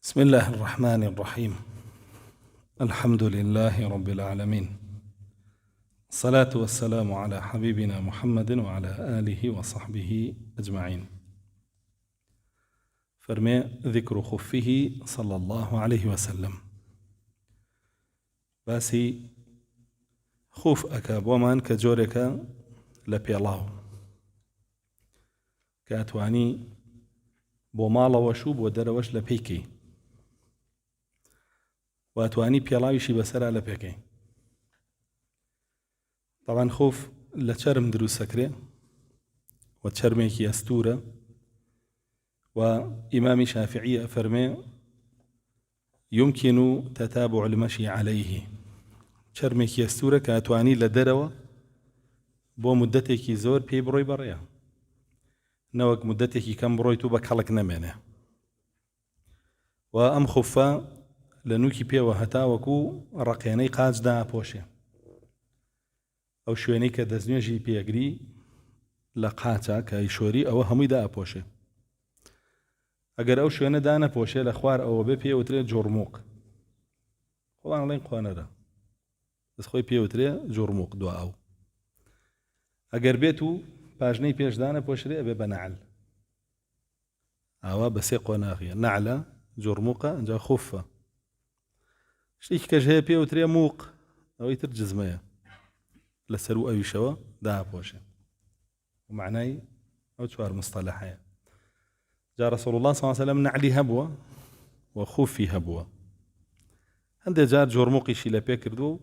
بسم الله الرحمن الرحيم. الحمد لله رب العالمين، الصلاة والسلام على حبيبنا محمد وعلى آله وصحبه أجمعين. فرمي ذكر خفه صلى الله عليه وسلم. باسي خوف أكاب ومان كجورك لبيلاو كاتواني بومالا وشوب ودروش لبيكي واتواني بيلاويشي بسرع لبيكي. طبعا خوف لشرم دروس سكري وتشرميكي أستورة. وإمام شافعي فرمي يمكن تتابع المشي عليه. شرميكي أستورة كاتواني لدروة بو مدتك زور بي بروي بريا نوك مدتك كم بروي توبك حلق نمينه. وأم خفا لنوكي بي وهتاوكو رقياني قاج دا بوشي أو شويني كدزنيجي بيقري لقاتا كايشوري أو همي دا بوشي. ئەگەر ئەو شوێنە دانەپۆشێ لە خوار ئەوە بێ پێوترێت جۆرمۆق. خۆڵان ئەڵێن قوانەرە دەست خۆی پێوترێ جۆرمۆق دوا ئەو. ئەگەر بێت و پاژنەی پێش دانەپۆشرێ ئەبێ بە نەعل. ئاوا بە سێ قۆناغیە نەعلە جۆرمۆقە ئەنجا خوفە. شتێکی کەش هەیە پێوترێ موق ئەوەی تر جزمەیە لەسەر و ئەویشەوە داپۆشێ ومعنای ئەو چوار مستەلەحەیە. جاء رسول الله صلى الله عليه وسلم نعلي هبوة وخوفي هبوة. هندي جار جورموقي شي لبيا كردو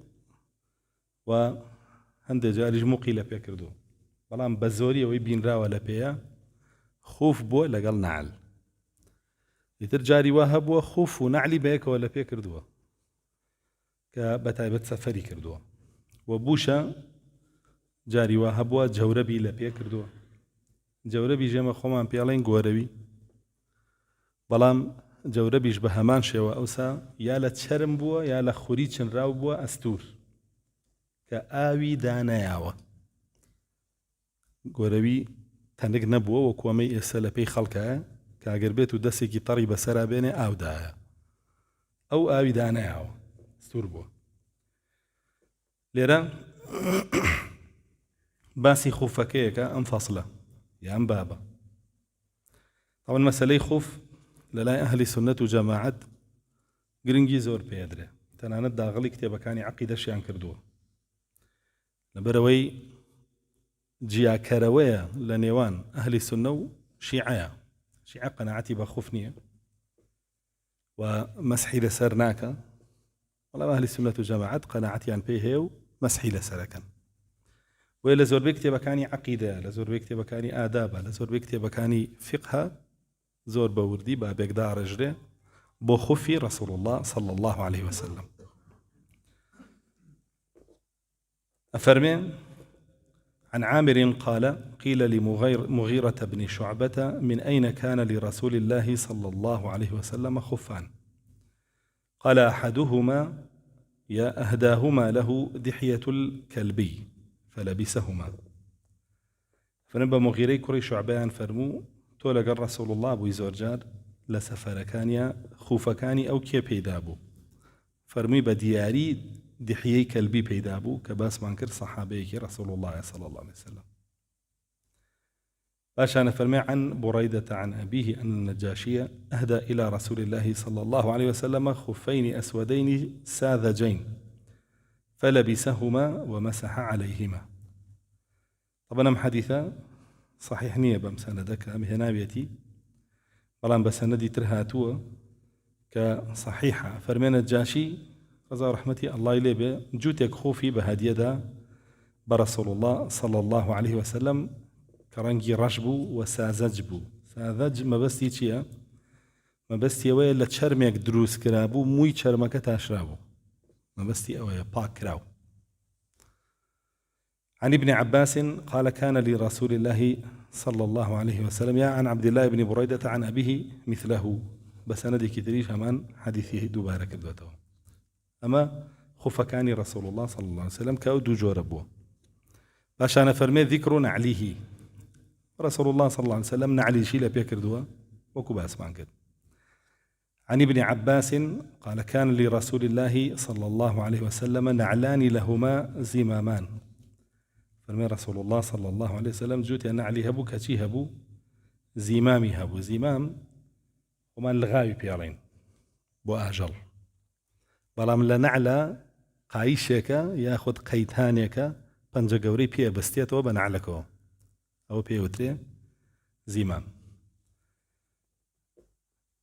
وهندي جار جموقي لبيا كردو. بلان بزوري ويبين راوة لبيا خوف بو لقال نعل. يترجاري وهبوة خوف ونعلي بيك ولا بيا كردو كبتاي بتسفري كردو. وبوشا جاري وهبوة جوربي لبيا كردو. جوربي جمع خومان بيالين قوروي بەڵام جەورەبیش بە هەمان شێوە ئەوسا یا لە چەرم بووە یا لە خوری چنراو بووە ئەستور کە ئاوی دانایاوە. گۆرەوی تەنگ نەبووە وەکو ئەمەی ئێستا لە پێی خەڵکایە کە ئەگەر بێت و دەستێکی تەڕی بەسەرا بێنێ ئاودایە. ئەو ئاوی دانایاوە ئەستور بووە. لێرە باسی خوفەکەیەکە ئەم فەسڵە یان بابە. طبعا مەسەلەی خوف لەلای ئەهلی سنەت و جەماعەت گرنگی زۆر پێدرێ. تەنانەت داغڵی کتێبەکانی عەقیدەشیان کردووە لەبەرەوەی جیاکەرەوەیە لە نێوان ئەهلی سنە و شیعەیە. شیعە قەناعەتی بە خوف نییە و مەسحی لەسەر ناکە. بەڵام ئەهلی سنەت و جەماعەت قەناعەتیان پێی هەیە و مەسحی لەسەرەکەن. وێ لە زۆربەی کتێبەکانی عەقیدەیە لە زۆربەی کتێبەکانی ئادابە لە زۆربەی کتێبەکانی فقهە زۆر بەوردی بابێکدا ڕێژرێ بۆ خوفی رسول الله صلى الله عليه وسلم. أفرمي عن عامر قال قيل لمغيرة بن شعبة من أين كان لرسول الله صلى الله عليه وسلم خفان؟ قال أحدهما يا أهداهما له دحية الكلبي فلبسهما. فنبى مغيري كري شعبان فرمو تولى رسول الله أبو زورجار لسفر كانيا خوف كاني أو كي بيدابو فرمي بدياري دحيي كلبي بيدابو كباس منكر صحابيك رسول الله صلى الله عليه وسلم. باشا فرمي عن بريدة عن أبيه أن النجاشية أهدى إلى رسول الله صلى الله عليه وسلم خفين أسودين ساذجين فلبسهما ومسح عليهما. طبعا حديثا صحيح نية بمساندك بهنابيتي بلان بسندي ترهاتوه كصحيحة. فرمينا الجاشي رضا رحمتي الله إليه جوتك خوفي بهدية دا برسول الله صلى الله عليه وسلم كرنجي رشبو وسازجبو. ساذج ما بستي چيا ما بستي اوه لچرميك دروس كرابو موي چرمك تاشرابو ما بستي اوه باك كراو. عن ابن عباس قال كان لرسول الله صلى الله عليه وسلم عن عبد الله بن بريدة عن أبيه مثله بسندي كتريش همان حديثه دوباره كردوته. أما خف كان رسول الله صلى الله عليه وسلم كأودو جوربوه باشا فرمي ذكر نعليه. رسول الله صلى الله عليه وسلم نعلي شي لبيا كردوه وكو باس مان كد. عن ابن عباس قال كان لرسول الله صلى الله عليه وسلم نعلان لهما زمامان. فرمي رسول الله صلى الله عليه وسلم جوتي نعلي هبو كتي هبو زمامي هبو زمام ومن الغاوي بيالين بو أجل بەڵام لە نەعلە قایشێکە یاخود قەیتانێکە پەنجە گەورەی پێ بەستێتەوە بە نەعلەکەوە ئەوە پێوترێ زیمام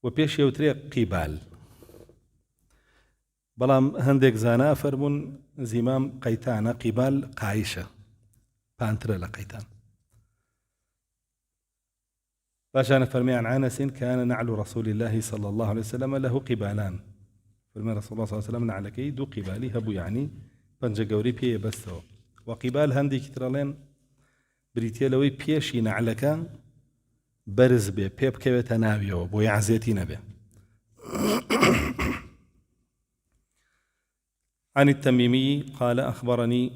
و پێش یەوترێ قیبال بەڵام هەندێک زانا فەرمون زیمام قەیتانە قیبال قایشە پانترە لە قەیتان. باشان فەرمی عن أنس كان نعل رسول الله صلى الله عليه وسلم له قبالان. فرمي رسول الله صلى الله عليه وسلم نعلكي دو قبالي هبو يعني پنج گەورەی پێ بەستەوە وقیبال هەندێکی ترەڵێن بریتە لەوەی پێشی نەعلەکە بەرز بێ پێ بکەوێتە ناویەوە بۆ یعزێتی نەبێ. عن التميمي قال أخبرني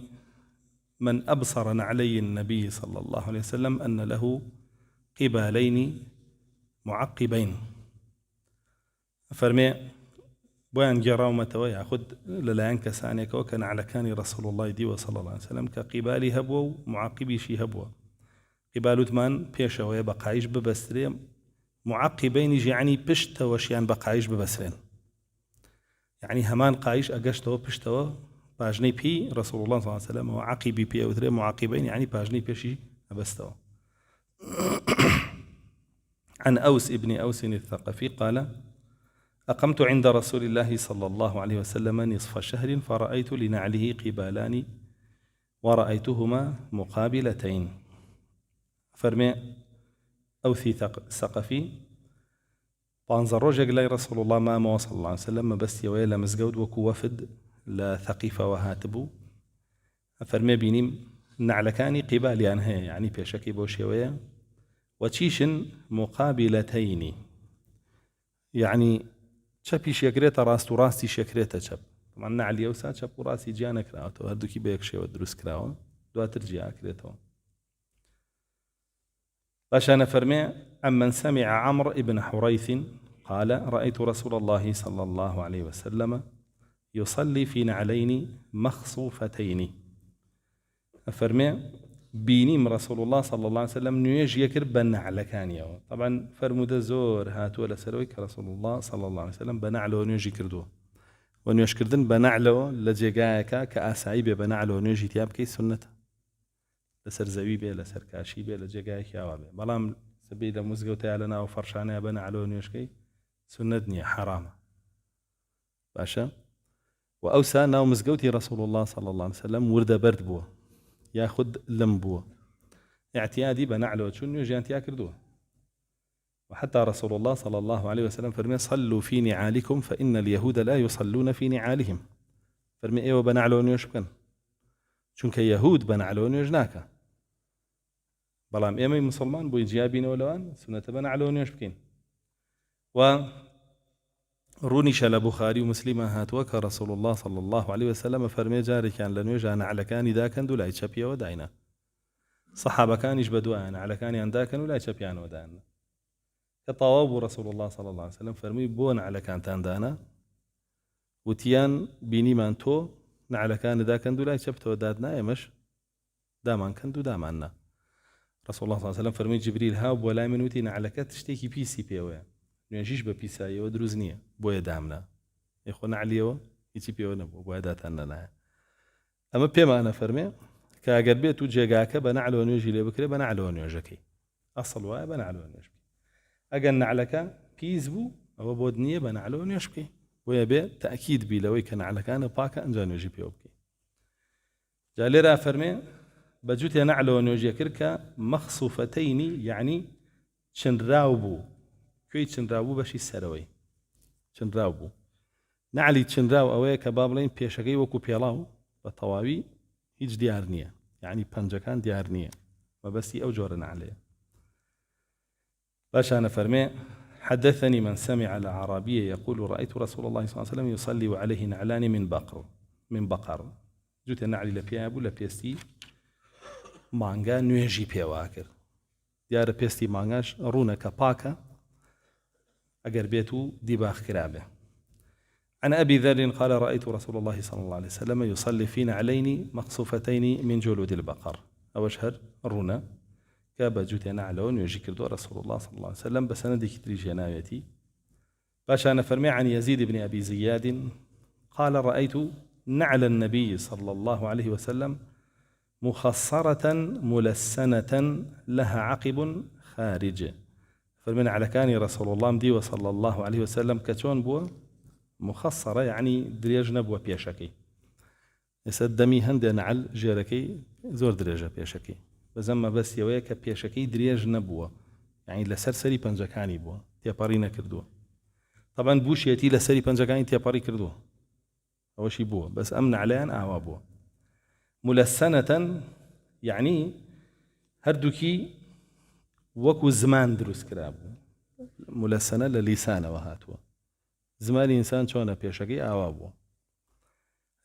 من أبصر نعلي النبي صلى الله عليه وسلم أن له قبالين معقبين. فرمي بوان جراومتەوە یاخود لەلایەن کەسانێکەوە کە نەعلەکانی رسول الله دیوە صلى الله عليه وسلم کە قیبالی هەبووە و معقبیشی هەبووە. قیبالوتمان پێشەوەیە بە قایش ببەسترێ معقبینیش یعنی پشتەوەشیان بە قایش ببەسرێن یعنی هەمان قایش ئەگەشتەوە پشتەوە پاژنەی پێی رسول الله صلى الله عليه وسلم و عقیبی پێوترێ معقبین یعنی پاژنەی پێشی ئەبەستەوە. عن أوس ابن أوس الثقفي قال أقمت عند رسول الله صلى الله عليه وسلم نصف شهر فرأيت لنعله قبالان ورأيتهما مقابلتين. فرمي أوثي ثقفي طانزر روجك لاي رسول الله ما صلى الله عليه وسلم بس يويلا مزقود وكو وفد لا ثقيفة وهاتبو. فرمي بينيم نعلكاني قبال يعني بيشكي بوشيوية وتشيشن مقابلتين يعني چەپیش یەکرێتە ڕاست و ڕاستی شەکرێتە چەپ من نعلی ئەوسا چەپ و ڕاستی جیا نەکراوەتەوە هەردووکی بە یەک شێوە دروست کراوە دواتر جیاکرێتەوە. باشانە فەرمێ عمن سمع عمرو ابن حريث قال رأيت رسول الله صلى الله عليه وسلم يصلي في نعلين مخصوفتين. فەرمێ بینیم رسول الله صلى الله عليه وسلم نوێژ یەکرد بە نەعلەکانیەوە. طبعا فەرموودە زۆر هاتووە لەسەرەوەی کە رسول الله صلى الله عليه وسلم بە نەعلەوە نوێژی کردووە و نوێژکردن بە نەعلەوە لە جێگایەکە کە ئاسایی بێ بە نەعلەوە نوێژی تیا بکەی سونەتە لەسەر زەوی بێ لەسەر کاشی بێ لە جێگایەکی ئاوا بێ بەڵام سبەی لە مزگەوتەیە لە ناو فەرشانەیە بە نەعلەوە نوێژکەی سونەت نییە حرامە. باشە و ئەوسا ناو مزگەوتی رسول الله صلى الله عليه وسلم وردە بەرد بووە ياخد لمبوه اعتيادي بنعلو شنو نوێژیان كردوه. وحتى رسول الله صلى الله عليه وسلم فرمي صلوا في نعالكم فإن اليهود لا يصلون في نعالهم. فرمي ايوه بنعلو نوێژ بکەن چونکە يهود بنعلو نوێژ ناکە بەڵام ئێمەی مسلمان بۆی جیابینەوە لەوان سنەتە بنعلو نوێژ بکەین. و رونیشە لە بوخاری و مسلمە هاتووە کە رسول الله صلى الله عليه وسلم فەرمێ جارێکیان لە نوێژە نەعلەکانی داکەند و لای چەپیەوە داینە سەحابەکانیش بەدوایان نەعلەکانیان داکەن و لای چەپیانەوە داینە کە تەواو بوو رسول الله صلى الله عليه وسلم فەرمووی بۆ نەعلەکانتان دانا وتیان بینیمان تۆ نەعلەکانت داکەند و لای چەپتەوە دادنا ئێمەش دامان کەند و داماننا. رسول الله صلى الله عليه وسلم فەرمووی جبریل هاو بۆ لای من وتی نەعلەکەت شتێکی پیسی پێوەیە نوێژیش بە پیساییەوە دروست نییە بۆیە دامنا یخۆ نەعلیەوە هیچی پێوە نەبوو بۆیە داتان نەنایە. ئەمە پێمانە فەرمێ کە ئەگەر بێت و جێگاکە بە نەعلەوە نوێژی لێ بکرێ بە نەعلەوە نوێژەکەی ئەسڵ وایە بە نەعلەوە نوێژ بکەی. ئەگەر نەعلەکە پیس بوو ئەوە بۆت نییە بە نەعلەوە نوێژ بکەی بۆیە بێ تەئکید بی لەوەی کە نەعلەکانە پاکە ئەنجا نوێژی پێوە بکەی. جا لێرە فەرمێ بەجووتێ نەعلەوە نوێژیە کرد کە مەخسوفەتەینی یعنی چنراو بوو کوێی چنراو بوو بەشی سەرەوەی چنراو بوو. نعلی چنراو ئەوەیە کە با بڵێن پێشەکەی وەکو پێڵاو بە تەواوی هیچ دیار نییە یعنی پەنجەکان دیار نییە مەبەستی ئەو جۆرە نعلەیە. باشانە فەرمێ حدثني من سمع الأعرابي يقول رأيت رسول الله صلى الله عليه وسلم يصلي وعليه نعلان من بقر جوتە نعلی لە پێیان بوو لە پێستی مانگا نوێژی پێوا کرد دیارە پێستی مانگاش ڕوونە کە پاکە ئەگەر بێت و دیباخ کرابێ. عن أبي ذر قال رأيت رسول الله صلى الله عليه وسلم يصلي في نعلين مقصوفتين من جلود البقر أو أشهر الرنا كابا جوتي نعلون يجي كردو رسول الله صلى الله عليه وسلم بسندي كتري جنايتي باشا نفرمي عن يزيد بن أبي زياد قال رأيت نعل النبي صلى الله عليه وسلم مخصرة ملسنة لها عقب خارج فرمينا على كان رسول الله مدي وصلى الله عليه وسلم كتون بو مخصرة يعني دريج نبوة بيشكي يسدمي هند نعل جيركي زور دريجة بيشكي بزما بس يويك بيشكي دريج نبوة يعني لسرسري بنجكاني بوا تيابارينا كردوه طبعا بوشيتي لسري بنجكاني تياباري كردوه أول شي بوا بس أمن عليان أهوا بوا ملسنة يعني هردوكي وكو زمان دروس كرابو ملسنة للسانة وهاتوا زمان إنسان شونا بيشكي أوابو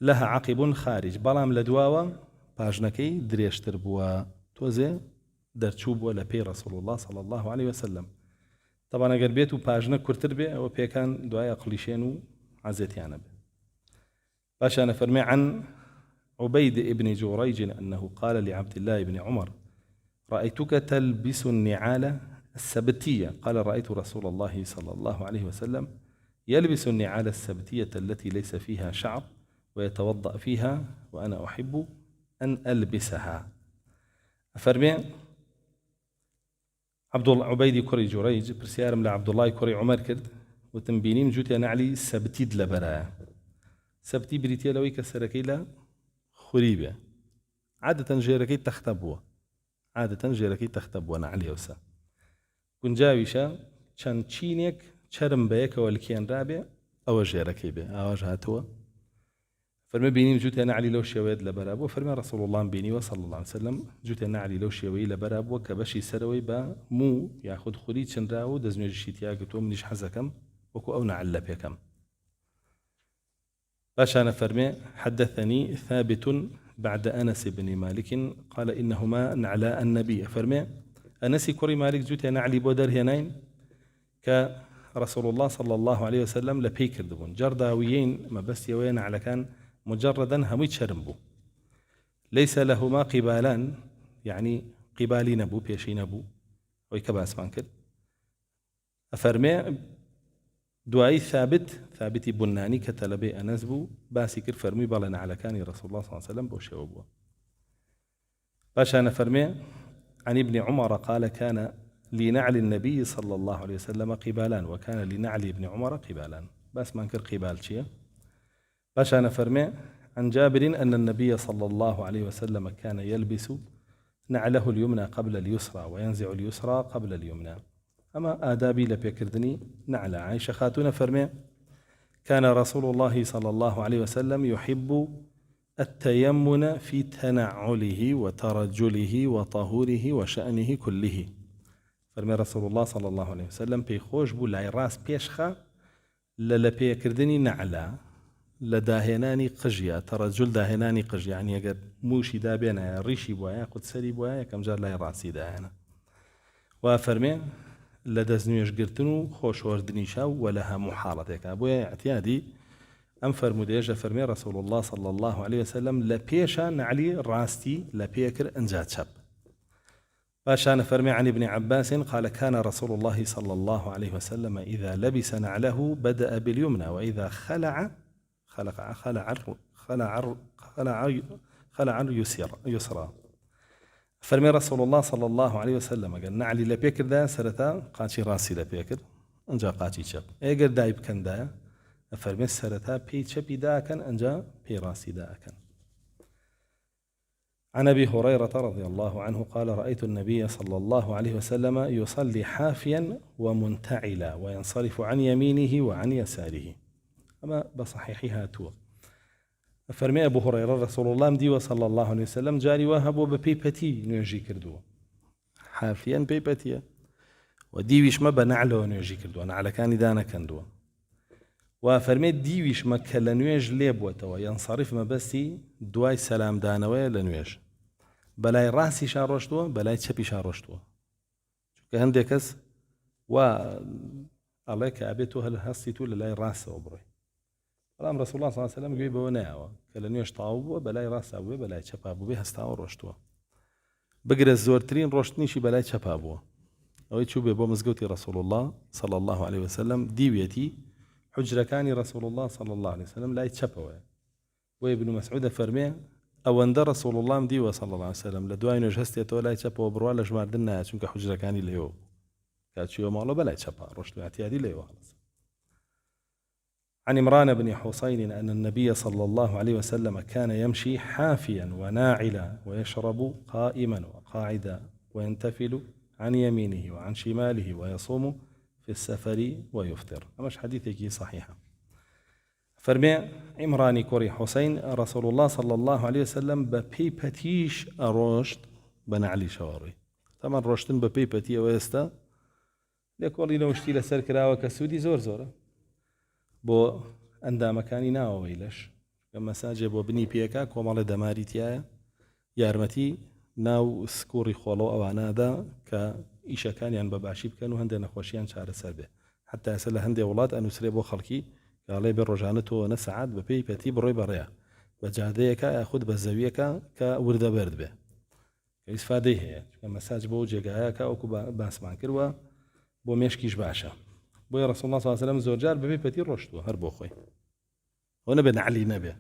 لها عقب خارج بلام لدواوا باجنكي دريشتر بوا توزي درچوب ولا بي رسول الله صلى الله عليه وسلم طبعا اگر بيتو باجنك كرتر بي او بي كان دعاء اقليشين عزيتيانا بي باشا نفرمي عن عبيد ابن جوريج أنه قال لعبد الله بن عمر رأيتك تلبس النعال السبتية قال رأيت رسول الله صلى الله عليه وسلم يلبس النعال السبتية التي ليس فيها شعر ويتوضأ فيها وأنا أحب أن ألبسها أفرمي عبد الله عبيدي كوري جوريج برسيارم لعبد الله كوري عمر كرد وتنبينيم جوتي نعلي سبتيد لبرايا سبتي بريتيا لوي كسركي لا خريبة عادة جيركي تختبوا عادة جيركي تختبوا نعلي وسا كنجاويشا چەند چینێک چرم بەیەکەوە لکیان رابێ ئەوە ژێرەکەی بێ ئاواژ هاتووە فەرمە بینیم جوتیان نعلی لەو شێوەیەت لەبەرا بووە فەرمە ڕەسوڵ الله بینیوە صلی الله عليه وسلم جوتیان نعلی لەو شێوەیە لەبەرا بووە کە بەشی سەرەوەی بە موو یاخود خوری چنراوە و دەستنوێژیشی تیا گرتووە منیش حەزەکەم وەکو ئەو نعل لە پێکەم باشا فەرمێ حدثني ثابت بعد أنس بن مالك قال إنهما نعلا النبي فرمي أنس كوري مالك جوتي نعلي بودر هنين كرسول الله صلى الله عليه وسلم لبيكر دبون جرداويين ما بس يوين على كان مجردا هميت شرمبو ليس لهما قبالان يعني قبالي نبو بيشي نبو ويكباس مانكر أفرمي دعاء ثابت بناني كتلبي أنس بو باسي كر فرمي بلنا على كان رسول الله صلى الله عليه وسلم بوشي وبو باش أنا فرمي عن ابن عمر قال كان لنعل النبي صلى الله عليه وسلم قبالان وكان لنعل ابن عمر قبالان بس ما انكر قبال شيء باش أنا فرمي عن جابر أن النبي صلى الله عليه وسلم كان يلبس نعله اليمنى قبل اليسرى وينزع اليسرى قبل اليمنى أما آدابي لبيكردني نعلى عائشة خاتون فرمي كان رسول الله صلى الله عليه وسلم يحب التيمن في تنعله وترجله وطهوره وشأنه كله فرمي رسول الله صلى الله عليه وسلم بيخوش بو لاي راس بيشخا لبيكردني نعلى لداهناني قجيا ترجل داهناني قجيا يعني يقد موشي دابينا ريشي بوايا قد سري بوايا كم جار لاي راسي داهنا وفرمي لدزنيش قرتنو خوش وردنيشا ولها محالتك أبويا اعتيادي أم فرموديجا فرمي رسول الله صلى الله عليه وسلم لبيشا نعلي راستي لبيكر انجات شب باشا فرمي عن ابن عباس قال كان رسول الله صلى الله عليه وسلم إذا لبس نعله بدأ باليمنى وإذا خلع يسرى فرمي رسول الله صلى الله عليه وسلم قال نعلي لبيكر دا سرتا قاتي راسي لبيكر انجا قاتي شب ايقر دايب كان دا فرمي سرتا بي شبي دا كان انجا بي راسي دا كان عن أبي هريرة رضي الله عنه قال رأيت النبي صلى الله عليه وسلم يصلي حافيا ومنتعلا وينصرف عن يمينه وعن يساره أما بصحيحها تو فرمي أبو هريرة رسول الله مدي صلى الله عليه وسلم جاري وهبوا ببيبتي نيجي كردو حافيا بيبتيا وديويش ما بنعله نيجي كردو أنا على كان دانا كندو وفرمي ديويش ما كلنويج ليبوتوا ينصرف ما بسي دواي سلام دانوي لنويج بلاي راسي شاروشتوا بلاي تشبي شاروشتوا كهندكس و الله كابيتو هل هستيتو للاي راسه وبروي بەڵام رسول الله صلى الله عليه وسلم گوێی بەوە نایەوە کە لە نوێژ تەواو بووە بەلای ڕاستا بووێ بەلای چەپا بوو بێ هەستاوە ڕۆشتووە بگرە زۆرترین ڕۆشتنیشی بەلای چەپا بووە ئەوەی چوو بێ بۆ مزگەوتی رسول الله صلى الله عليه وسلم دیوێتی حجرەکانی رسول الله صلى الله عليه وسلم لای چەپەوەیە بۆ ابن مسعود فەرمێ ئەوەندە رسول الله دیوە صلى الله عليه وسلم لە دوای نوێژ هەستێتەوە لای چەپەوە بڕوا لە ژماردن نایە چونکە حجرەکانی لێوە کاتچیوە ماڵەوە بەلای چەپا ڕۆشتووە احتیادی لێوە عن عمران بن حسين أن النبي صلى الله عليه وسلم كان يمشي حافيا وناعلا ويشرب قائما وقاعدا وينتفل عن يمينه وعن شماله ويصوم في السفر ويفطر أمش حديثك صحيحة فرمي عمران كوري حسين رسول الله صلى الله عليه وسلم ببيبتيش أروشت بنعلي شواري طبعا روشتن ببيبتي ويستا ليكولي لو اشتي لسر كراوة كسودي زور زورة بۆ ئەندامەکانی ناوەوەی لەش کە مەساجێ بۆ بنی پێکە کۆمەڵی دەماری تایە یارمەتی ناو سکوڕی خۆڵۆ ئەوانەدا کە ئیشەکانیان بەباشی بکەن و هەندێک نەخۆشییان چارەسەر بێ حتا ئێستا لە هەندێک وڵات ئەنووسرێ بۆ خەڵکی کاڵێ بێ ڕۆژانە تۆ نەسەعات بە پێی پەتی بڕۆی بەڕێە بە جادەیەکە یاخود بە زەویەکە کە وردە بەرد بێ کە ئیسفادەی هەیە چونکە مەساج بۆ جێگایەکە وەکو باسمان کردوە بۆ مێشکیش باشە بۆیە رسول الله صلى الله عليه وسلم زۆر جار بەبێ پەتی ڕۆشتووە هەر بۆ خۆی ئەو نەبێ نەعلی نەبێ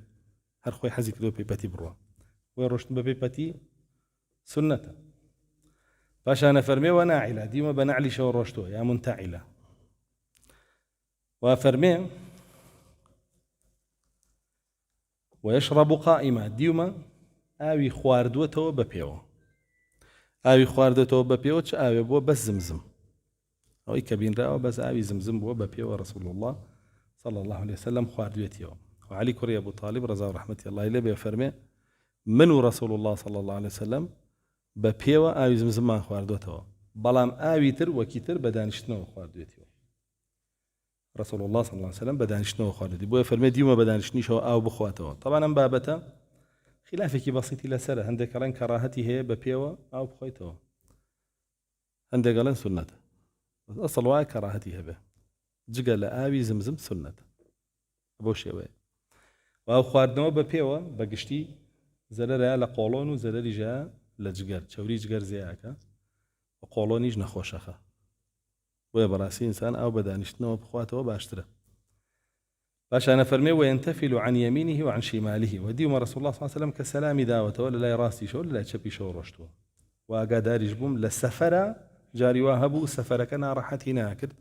هەر خۆی حەزی کردو پێی پەتی بڕوە بۆیە ڕۆشتن بەبێ پەتی سنەتە پاشانە فەرمێوە ناعیلە دیمە بە نەعلیشەوە ڕۆشتووە یا منتەعیلە و فەرمێ ويشرب قائما دیومە ئاوی خواردووەتەوە بە پێوە ئاوی خواردووەتەوە بە پێوە چ ئاوێ بووە بەس زمزم ئەوەی کە بینراوە بەس ئاوی زمزم بووە بە پێوە رسول الله صلى الله عليه وسلم خواردوێتیەوە وعلي کوڕی ئەبوو طالب ڕەزا و ڕەحمەتی الله لێ بێ فەرمێ من و رسول الله صلى الله عليه وسلم بە پێوە ئاوی زمزممان خواردوێتەوە بەڵام ئاوی تر وەکی تر بە دانیشتنەوە خواردوێتیەوە رسول الله صلى الله عليه وسلم بە دانیشتنەوە خواردوێتی بۆیە فەرمێ دیومە بە دانیشتنیشەوە ئاو بخواتەوە طبعا ئەم بابەتە خلافێکی بەسیطی لەسەرە هەندێک ڕەنگ کەڕاهەتی هەیە بە پێوە ئاو بخۆیتەوە هەندێک گەڵێن سنەتە ئەسڵ وایە کەڕاهەتی هەبێ جگە لە ئاوی زمزم سنەتە بۆ شێوەیە و ئاو خواردنەوە بە پێوە بەگشتی زەرەرە لە قۆڵۆن و زەرەری ژە لە جگەر چەوری جگەر زیاکە و قۆڵۆنیش نەخۆشەخە بۆیە بەڕاستی ئینسان ئاو بە دانیشتنەوە بخواتەوە باشترە باشانە فەرمێ وينتفل عن يمينه وعن شماله وديوم رسول الله صلى الله عليه وسلم كسلامي داوتەوە لە لای ڕاستیشەوە لە لای چەپیشەوە ڕۆشتووە و ئاگاداریش بووم لە سەفەرە جاری وا هەبوو سەفەرەکە ناڕەحەتی ناکرد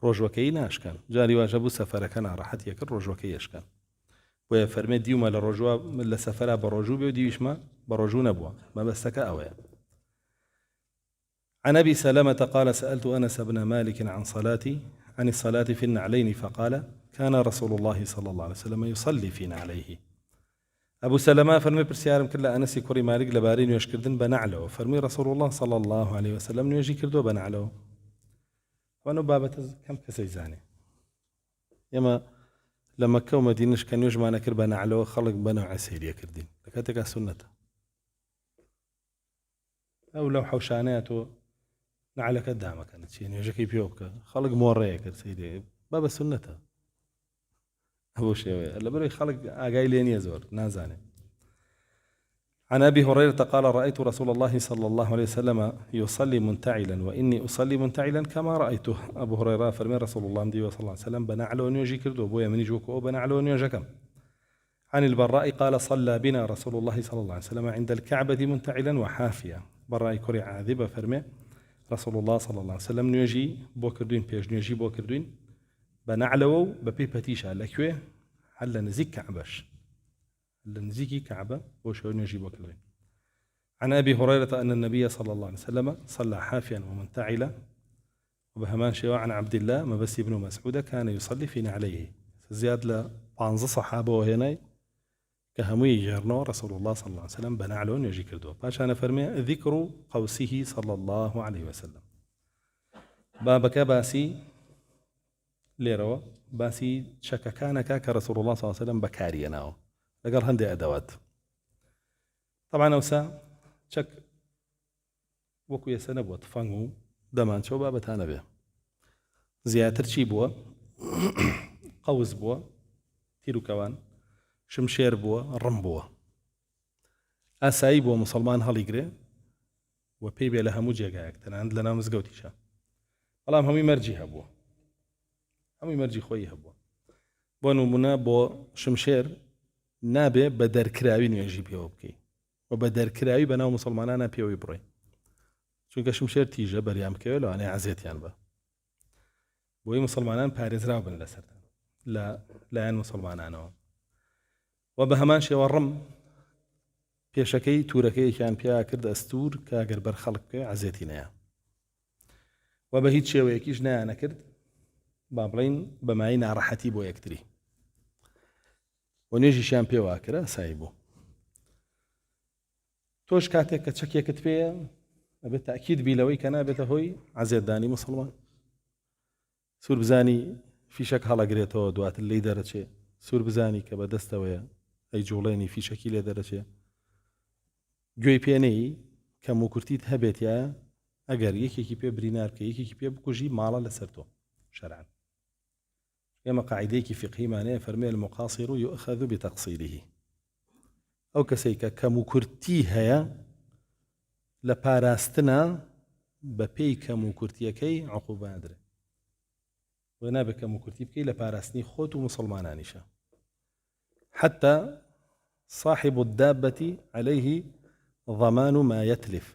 ڕۆژوەکەی ناشکەن جاری واش هەبوو سەفەرەکە ناڕەحەتیە کرد ڕۆژوەکەی یشکەن بۆیە فەرمێ دیومە لە ڕۆژوە لە سەفەرە بە ڕۆژوو بێ و دیویشمە بە ڕۆژوو نەبووە مەبەستەکە ئەوەیە عن أبي سلمة قال سألت أنس بن مالك عن الصلاة في النعلين فقال كان رسول الله صلى الله عليه وسلم يصلي في نعليه أبو سلمة فرمي برسيارم كلا أنسي كوري مالك لبارين ويشكردن بنعله فرمي رسول الله صلى الله عليه وسلم نيجي كردو بنعله وأنا بابة كم كسيزاني يما لما كو مدينش كان يجمع نكر بنعله خلق بنو عسيرية كردين لكاتك سنة أو لو حوشاناته نعلك قدامك كانت شيء يجيكي بيوك خلق موريه كر سيدي بابا سنته أبو شيوي اللي بري خلق أقايلين يزور نازاني عن أبي هريرة قال رأيت رسول الله صلى الله عليه وسلم يصلي منتعلا وإني أصلي منتعلا كما رأيته أبو هريرة فرمي رسول الله صلى الله عليه وسلم بنعلو نيجي كردو بويا من يجوكو بنعلو نيجكم عن البراء قال صلى بنا رسول الله صلى الله عليه وسلم عند الكعبة منتعلا وحافيا براء كوري عاذبة فرمي رسول الله صلى الله عليه وسلم نيجي بوكردين بيج نيجي بوكردين بنعلو ببي بتيشا لكوي على نزيك كعبش على نزيكي كعبة وشو نيجي بوكردين عن أبي هريرة أن النبي صلى الله عليه وسلم صلى حافيا ومنتعلا وبهمان شيء عن عبد الله ما بس ابن مسعود كان يصلي في نعليه زياد لبعنز صحابه وهنا كهمي جرنا رسول الله صلى الله عليه وسلم بنعلون يجي كردو باش أنا فرمي ذكر قوسه صلى الله عليه وسلم بابك باسي ليروا باسي شككانك كرسول الله صلى الله عليه وسلم بكاريناو لقال هندي أدوات طبعا أوسا شك وكو يسنب وطفنه دمان شو بابتانا به زیاتر چی بووە قەوز بووە تیرروکەوان شمشێر بووە ڕم بووە ئاسایی بۆ مسلمان هەڵیگرێ و پێی بێ لە هەموو جێگایەک تەنانەت لە ناو مزگەوتیشە بەڵام هەمووی مەرجی هەبووە هەمووی مەرجی خۆی هەبووە بۆ نمونە بۆ شمشێر نابێ بە دەرکراوی نوێژی پێوە بکەی و بە دەرکراوی بە ناو مسلمانانە پێوەی بڕێ چونکە شمشێر تیژە بەریان بکەوێت لەوانەیە عەزیەتیان بە بۆی مسلمانان پارێزراو بن لەسەر لە لایەن مسلمانانەوە و بە هەمان شێوە ڕم پێشەکەی تورەکەیەکیان پێیا کرد ئەستور کە ئەگەر بەر خەڵک بکەوێ عەزیەتی نەیە و بە هیچ شێوەیەکیش نایانە کرد با بڵین بەمای ناڕەحەتی بۆ یەکتری و نوێژیشیان پێوا کرا ئاسایی بوو تۆش کاتێک کە چەکێکت پێیە ئەبێت تاکید بیلەوەی کە نابێتە هۆی عەزیەتدانی مسلمان سوور بزانی فیشەک هەڵەگرێتەوە دواتر لێی دەرەچێ سوور بزانی کە بەدەستەوەیە ئەی جوڵێنی فیشەکی لێ دەرەچێ گوێی پێنەی کەم و کورتیت هەبێت یا ئەگەر یەکێکی پێ برینار بکە یەکێکی پێ بکوژی ماڵە لەسەر تۆ شەرعەن ئێمە قاعیدەیەکی فقهیمانەیە فەرمێ المقاصر يؤخذ بتقصيره ئەو کەسێک کە کەم و کورتی هەیە لە پاراستنە بە پێی کەم و کورتیەکەی عقوبە ئەدرێ و نابێت کەم و کورتی بکەی لە پاراستنی خۆت و مسلمانانیشە حتى صاحب الدابة عليه ضمان ما يتلف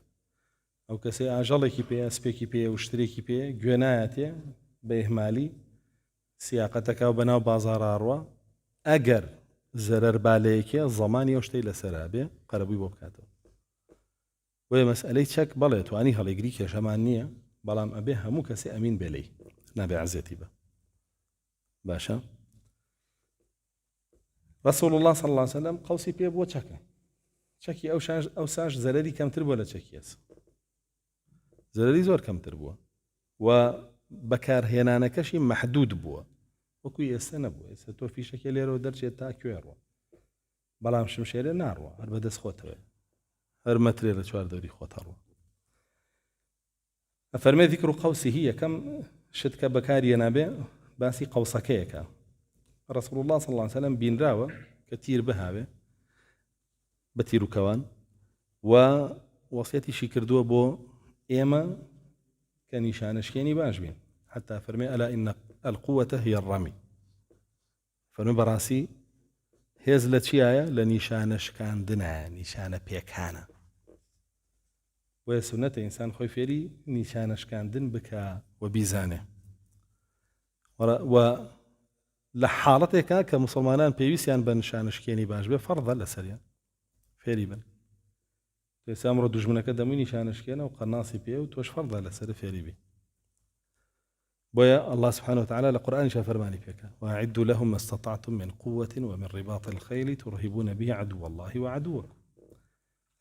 ئەو کەسێ ئاژەڵێکی پێ سپێکی پێ و شتێکی پێ گوێنایەتێ بە ئێهمالی سیاقەتەکە و بەناو بازاڕاڕوە ئەگەر زەرەر بالەیەکێ زەمانی ئەو شتەی لەسەرا بێ قەرەبووی بۆ بکاتەوە وێ مەسئلەی چەک بەڵێ توانی هەڵێگری کێشەمان نییە بەڵام ئەبێ هەموو کەسێ ئەمین بێ لێی نابێ عەزیەتی بە باشە رسول الله صلى الله عليه وسلم قوسی پێ بۆ چەکی ئەو ساش زەرەری کەمتر بووە لە چەکیەس زەرەری زۆر کەمتر بووە و بەکارهێنانەکەشی مەحدود بووە وەکوی ئێستا نەبووە ئێستا تۆ فیشەکە لێرەوە دەرچێت تا کوێڕوە بەڵام شمشێرە ناڕوە هەر بەدەست خۆتەوە هەر مەترێ لە چوار دەوری خۆت هەڕوە ئەفەرمێ ذیکر قەوسیه یەکەم شت کە بەکارهێنابێ باسی قەوسەکەیەکە رسول الله صلى الله عليه وسلم بینراوە کە تیر بهاوێ بە تیرروکەوان و وەسیەتیشی کردووە بۆ ئێمە کە نیشانەشکێنی باش بین حتى فەرمێ ئەلا ئین القوة هي الرمي فەرمێ بەڕاستی هێز لە چیایە لە نیشانەشکاندنە نیشانە پێکانە وە سونەتە ئینسان خۆی فێری نیشانەشکاندن بکە و بیزانێ و لە حاڵەتێکە کە مسلمانان پێویستیان بە نیشانەشکێنی باش بێ فەرضە لەسەریان فێری بن ئێستا ئەمڕۆ دوژمنەکە دەمووی نیشانەشکێنە و قەناسی پێ و تۆش فەرضە لەسەر فێری بی بۆیە الله سبحانه وتعالى لقرآن فرماني فيك وأعدوا لهم ما استطعتم من قوة ومن رباط الخيل ترهبون به عدو الله وعدوكم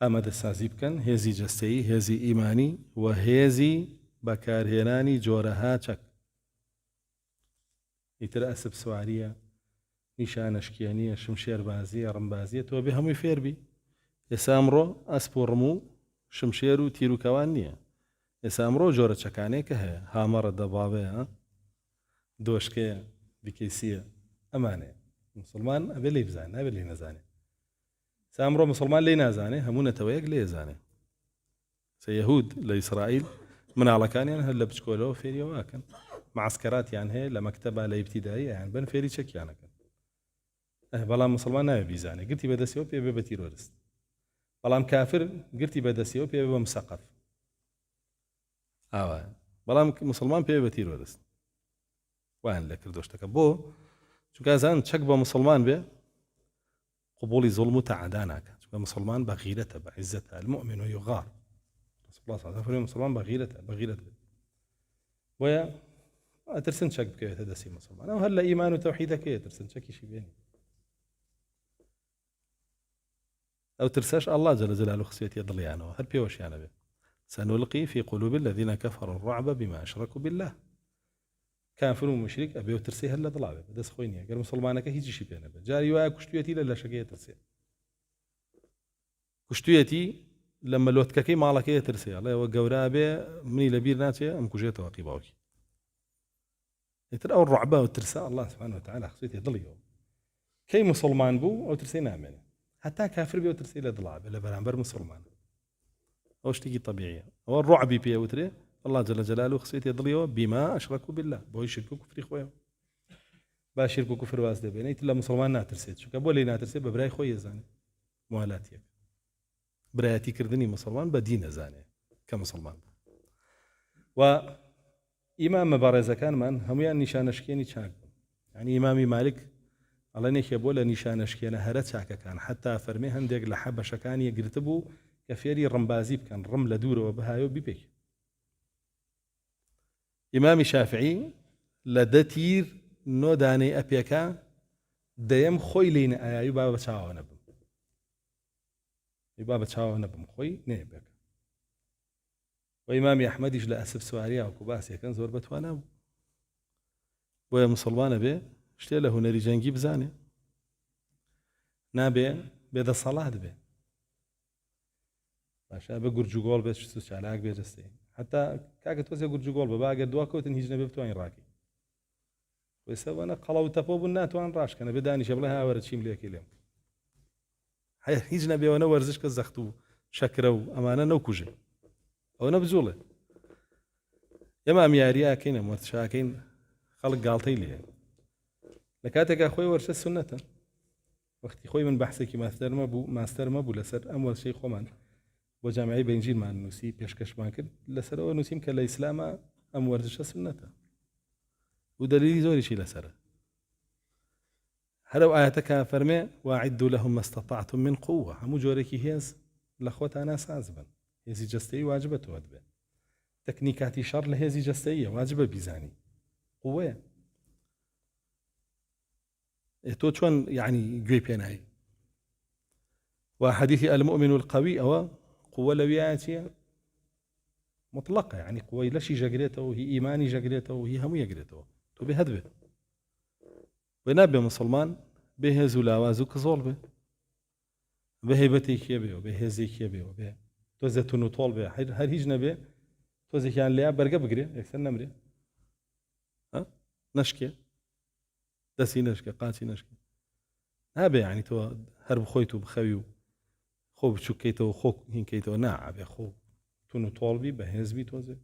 ئەمە دەستسازی بکەن هێزی جەستەیی هێزی ئیمانی و هێزی بەکارهێنانی جۆرەها چەک ئیتر ئەسب سواریە نیشانەشکێنیە شمشێربازیە ڕمبازیە تۆ بێ هەمووی فێربی ئێستا ئەمڕۆ ئەسپ و ڕم و شمشێر و تیرروکەوان نییە ئێستا ئەمڕۆ جۆرە چەکانەیە کە هەیە هامەڕە دەباڵەیە دۆشکەیە دیکەیسیە ئەمانەیە مسلمان ئەبێ لێی بزانێ نابێت لێی نەزانێ ئەمڕۆ مسلمان لێی نازانێ هەموو نەتەوەیەک لێ زانێ یەهود لە ئیسرائیل مناڵەکانیان هەر لە بچکۆلەوە فێریەوەکەن معسکراتیان هەیە لە مەکتەبە لە ئیبتیدایی یان بن فێری چەکیانەکەن بەڵام مسلمان ناوێ بیزانێ گرتی بەدەستیەوە پێ بێ بە تیرۆریست بەڵام کافر گرتی بەدەستیەوە پێ بە مسەقف ئاوە بەڵام مسلمان پێ بە تیرۆریست وان لە کردۆشتەکە بۆ چونکە زان چەک بە مسلمان بێ قبولی ظلم و تەعادا ناکات چونکە مسلمان بە غیرەتە بە عیزەتە المؤمن یغار رسول الله صلی الله علیه و مسلمان بە غیرەتە بۆیە ئەترسن چەک بکەوێتە دەستی مسلمان ئەو هەر لە ئیمان و تەوحیدەکەیە ترسن چەکیشی بێنی ئەو ترسەش الله جل جلاله خسوێتیە دڵیانەوە هەر پێوەشیانە بێ سنلقي في قلوب الذين كفروا الرعب بما أشركوا بالله كافر ومشرك أبي وترسي هلا ضلابه بس خويني قال مسلمانك هيجي شي بينه جاري ويا كشتيتي لا شقيه ترسي كشتيتي لما لوتككي مالك هي ترسي الله وقورابه مني لبير ناتي ام كوجيته وقيباوكي يتر أو الرعبة والترساء الله سبحانه وتعالى خصيته ضليه كي مسلمان بو أو ترسي نامن حتى كافر بي أو ترسي لضلاب إلا برامبر مسلمان أو شتيجي طبيعية أو الرعب بي وتري الله جل جلاله خصيته ضليه بما أشركوا بالله بوي شركوا كفر خويا باشركوا كفر واسده بينيت إلا مسلمان ناترسيت شو كبولي ناترسي ببراي خويا زاني موالاتي برايتي كردني مسلمان بدين زاني كمسلمان و إمام مبارزة كان من هم يعني نشانشكيني تشاك يعني إمامي مالك الله نيخي بولا نشانشكينا هرا تشاك كان حتى فرمي هندق لحبة شكاني يقرتبو كفيري رمبازيب كان رمل دور وبهايو بيبيك إمامي شافعي لدتير نو داني أبيكا ديم خوي لين آيو بابا تشاو نبم يبابا تشاو نبم خوي نيبك وإمامي أحمد يجلا أسف سواريا وكباسي كان زور بتوانا بويا مسلمان به اشتي له نري جنگي بزاني نابي بيد الصلاة به باشا بقرجوغول بس شتوش علاق بيجستي حتى كاك توزي قرجوغول بباقي دواكوتن هيجنا ببتوين راكي ويسوانا قلو تفوب الناتوان راش كان بداني شبلها ورد شيم ليكي اليوم هيجنا بي وانا ورزش كزختو شكرو أمانا نوكوجي أو نبزوله يما مياريا كين مرتشاكين خلق قالتي لي لكاتك أخوي ورش السنة وقت خوي من بحثك ماستر ما بو لسر أول شيء خومان وجامعي بنجيل مع النوسي بيشكش ماكن لسر أو نوسيم كلا إسلام أم ورش السنة ودليل زوري شيء لسر هلو آياتك فرمي وأعدوا لهم ما استطعتم من قوة همو جوريكي هيز لأخوة أنا سازبا هزي جستي واجبة ودبه تكنيكاتي شر لهزي جستية واجبة بيزاني قوة تو شون يعني جويبيناي وحديث المؤمن القوي أو قوة لوياتي مطلقة يعني قوة لشي جقريته وهي إيماني جقريته وهي همو يقريته تو بهدبه ونابي مسلمان بهزو لاوازو كزول به بهيبتي كيبه وبهزي كيبه وبه توزه تنو طول به هر هیچ نبه توزه كان ليا برقه بقري يكسر نمري ها نشكي دسي نشكي قاسي نشكي هابه يعني تو هرب خويتو بخويو خو بشكيتو خو هينكيتو ناعب خو تنو طول بي بهزبي توزه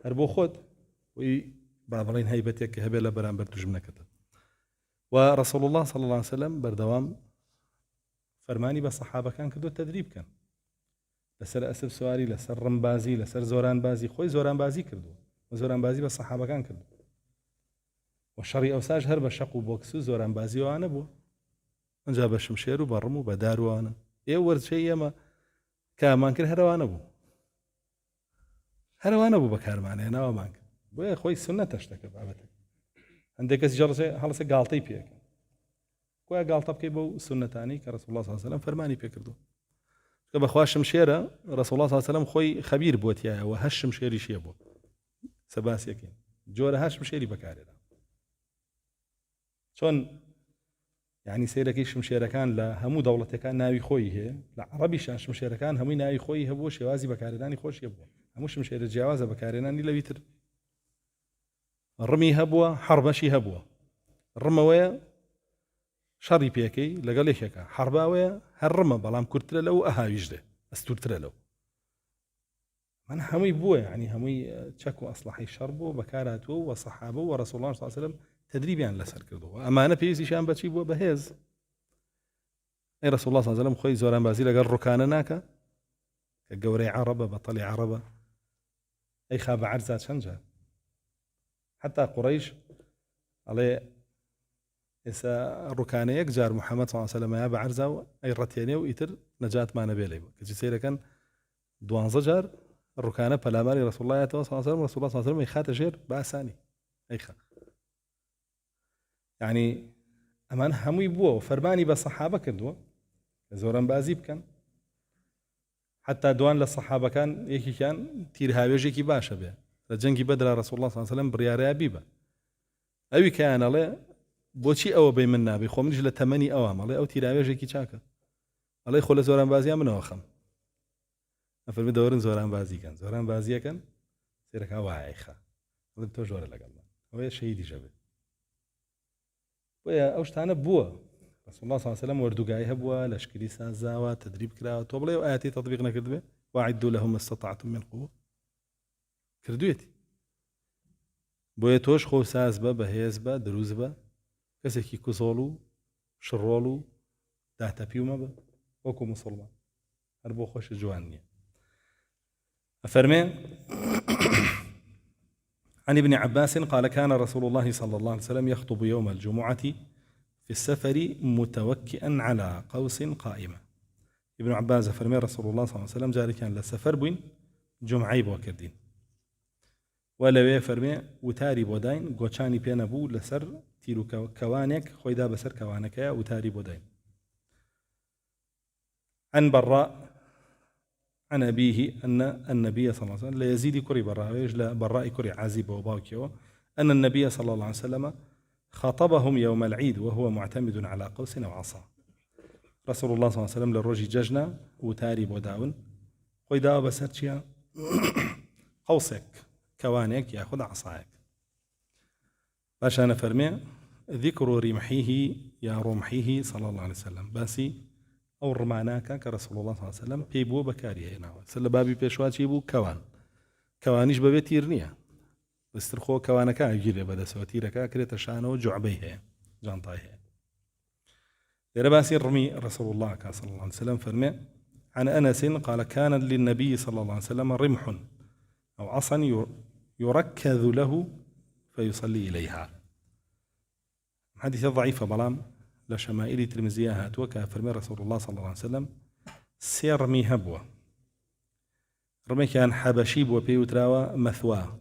هربو خود وي بعضين هيبتك هبه برامبر تجمنا كتب ورسول الله صلى الله عليه وسلم بردوام فرماني بالصحابة كان كدو التدريب كان لسر أسب سواري لسر رمبازي لسر زوران بازي خوي زوران بازي كردو وزوران بازي بالصحابة كان كردو والشري أوساج هرب شقو بوكسو زوران بازي وأنا بو انجاب الشمشير وبرمو بدار وأنا ورد شيء يما كامان كر هروان بو هروان بو بكار معناه أنا ومانك بو خوي السنة تشتكي بابتك عندك جرسة خلص قالتي بيك كويا قالت بكي بو سنة تاني كرسول الله صلى الله عليه وسلم فرماني بيكردو كبخوا شمشيرة رسول الله صلى الله عليه وسلم خوي خبير بوتيا وهش مشيري شي بو سباس يكين جوره هش مشيري بكارينا شون يعني سيركي شمشيرة كان لا همو دولة كان ناوي خوي هي لا عربي شاش شمشيرة كان همو ناوي خوي هبو شوازي بكاريناني خوش يبو همو شمشيرة جوازة بكاريناني لبيتر الرمي هبوه حربشي هبوه الرموية شري بيكي لقاليشكا حرباوية هالرمى بلام كرتلا لو أهايجده استورتلا لو من همي بوه يعني همي تشكو أصلحي شربو بكاراتو وصحابه ورسول الله صلى الله عليه وسلم تدريبي عن لسر كردو أمانة بيزي شان بتشي بوه بهيز أي رسول الله صلى الله عليه وسلم خوي زوران بازي لقال ركانا ناكا كقوري عربة بطلي عربة أي خاب عرزات شنجا حتى قريش عليه إسا ركانة يكجار محمد صلى الله عليه وسلم يا بعرزة أي رتياني ويتر نجاة ما نبي له كذي سيرة كان دوان زجر الركانة بلاماري رسول الله صلى الله عليه وسلم رسول الله صلى الله عليه وسلم يخات جير بأساني أي خا يعني أمان هم يبوه وفرماني بالصحابة كدوا زوران بازيب كان حتى دوان للصحابة كان يكي كان تيرها بيجي باشا به لجنجي بدر رسول الله صلى الله عليه وسلم بريارة بيبا أوي كان له بۆچی ئەوە بێ من نابێ خۆ منیش لە تەمەنی ئەوە مەڵێ ئەو تیراوێژێکی چاکە ئەڵێ خۆ لە زۆران بازیە منەوە خەم ئەفەرمی دەوەرن زۆران بازیکەن زۆران بازیەکەن سێرەکە وایە خا بڵێ تۆ ژۆرە لەگەڵ من ئەوەیە شەهیدی ژەبێ بۆیە ئەو شتانە بووە رسول الله صلى الله عليه وسلم وردوگای هەبووە لەشکری سازاوە تدریب کراوە تۆ بڵێ ئاەتی تطبیق نەکردبێ وأعدوا لهم ما استطعتم من قوة کردوێتی بۆیە تۆش خۆ ساز بە بەهێز بە دروست بە کەسێکی کوزۆڵ و شڕۆڵ و داتەپی و مەبە وەکو مسڵمان هەر بۆ خۆشە جوان نییە أفرمي عن ابن عباس قال كان رسول الله صلى الله عليه وسلم يخطب يوم الجمعة في السفر متوكئا على قوس قائمة ابن عباس فرمي رسول الله صلى الله عليه وسلم جاري كان للسفر بوين جمعي بوكردين ولا فرمي وتاري بودين قوشاني بينا بو لسر تيرو كوانك خويدا بسر كوانك وتاري بودين عن براء عن أبيه أن النبي صلى الله عليه وسلم لا يزيد كري براء كري عزيب وباكيو أن النبي صلى الله عليه وسلم خاطبهم يوم العيد وهو معتمد على قوس أو عصا رسول الله صلى الله عليه وسلم للرجي ججنا وتاري بوداون خويدا بسر قوسك كوانك يأخذ عصاك باشا فرمي ذكر رمحيه يا رمحيه صلى الله عليه وسلم باسي أو رماناك كرسول الله صلى الله عليه وسلم بيبو بكاريه هنا سل بابي بيشواتي بو كوانيش ببيتير نية بسترخو كوانك يجري بدا سواتيرك كريت شانو جعبيه جانطايه لرباسي رمي رسول الله صلى الله عليه وسلم فرمي عن أنس قال كان للنبي صلى الله عليه وسلم رمح أو عصا يركذ له فيصلي إليها حديث ضعيف بلام لشمائل ترمزيها هاتوكا فرمي رسول الله صلى الله عليه وسلم سيرمي هبوة رمي كان حبشي بو بيوتراوى مثواه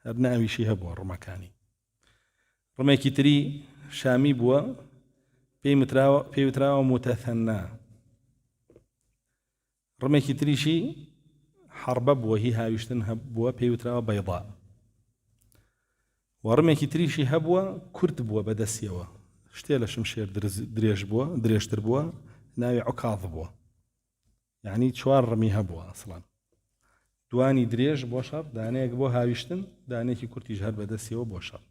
هرنا أميشي هبوة رمكاني رمي كتري شامي بو بيوتراوى متثنى رمي كتري شي حرب بو هي هاوشتن هبوة بيوتراوى بيضاء ورمي كتري شي هبوة كرت بو بدسيوة شتێ لە شمشێر درێژ بووە درێژتر بووە ناوی عکاظ بووە یعنی چوار ڕمی هەبووە ئەسڵان دوانی درێژ بۆ شەڕ دانەیەک بۆ هاویشتن دانێکی کورتیش هەر بەدەستیەوە بۆ شەڕ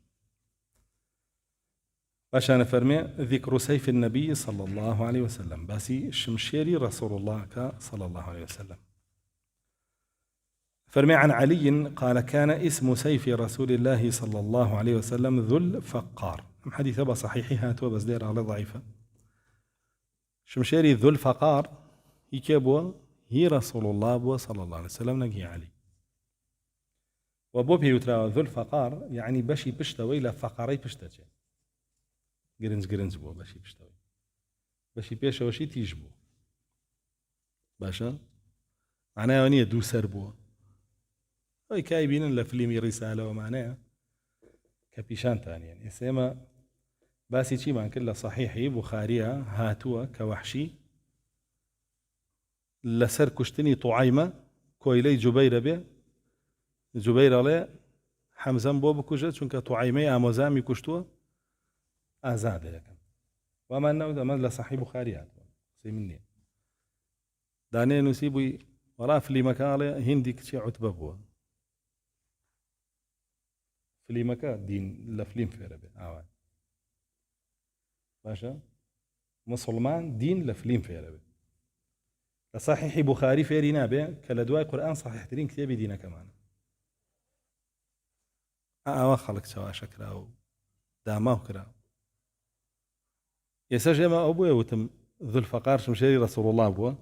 باشانە فەرمێ ذكر سيف النبي صلى الله عليه وسلم باسی شمشێری رسول الله صلى الله عليه وسلم فرمي عن علي قال كان اسم سيف رسول الله صلى الله عليه وسلم ذو الفقار حديث أبا صحيحها تو بس دير على ضعيفة شمشيري ذو الفقار هي كبوة هي رسول الله بو صلى الله عليه وسلم نجي علي وبو بيوترا ذو الفقار يعني بشي بشتوي لا فقري بشتجي جرنز بو بشي بشتوي بشي بيش وشي تيجبو باشا معناه ونيه دو سربو أي كايبين لفيلم رسالة ومعناه كبيشان تاني يعني اسمه باسي شي ما كله صحيحي بخارية هاتوا كوحشي لسر كشتني طعيمة كويلي جبير به جبير عليه حمزة بو بكوجة چونك طعيمة أموزامي كشتوا آزاد لكن وما أنه ده ما صحيح بخاريات سي مني داني نسيبي ولا في مكان هندي كشي عتبة بو في مكان دين لفليم في ربه عوان باشا مسلمان دين لفليم في ربه صحيح بخاري في رينابه كالدواء قرآن صحيح ترين كتابي دينا كمان خلق سوا شكرا داماه كرا يسجل ما أبوه وتم ذو الفقار شمشيري رسول الله أبوه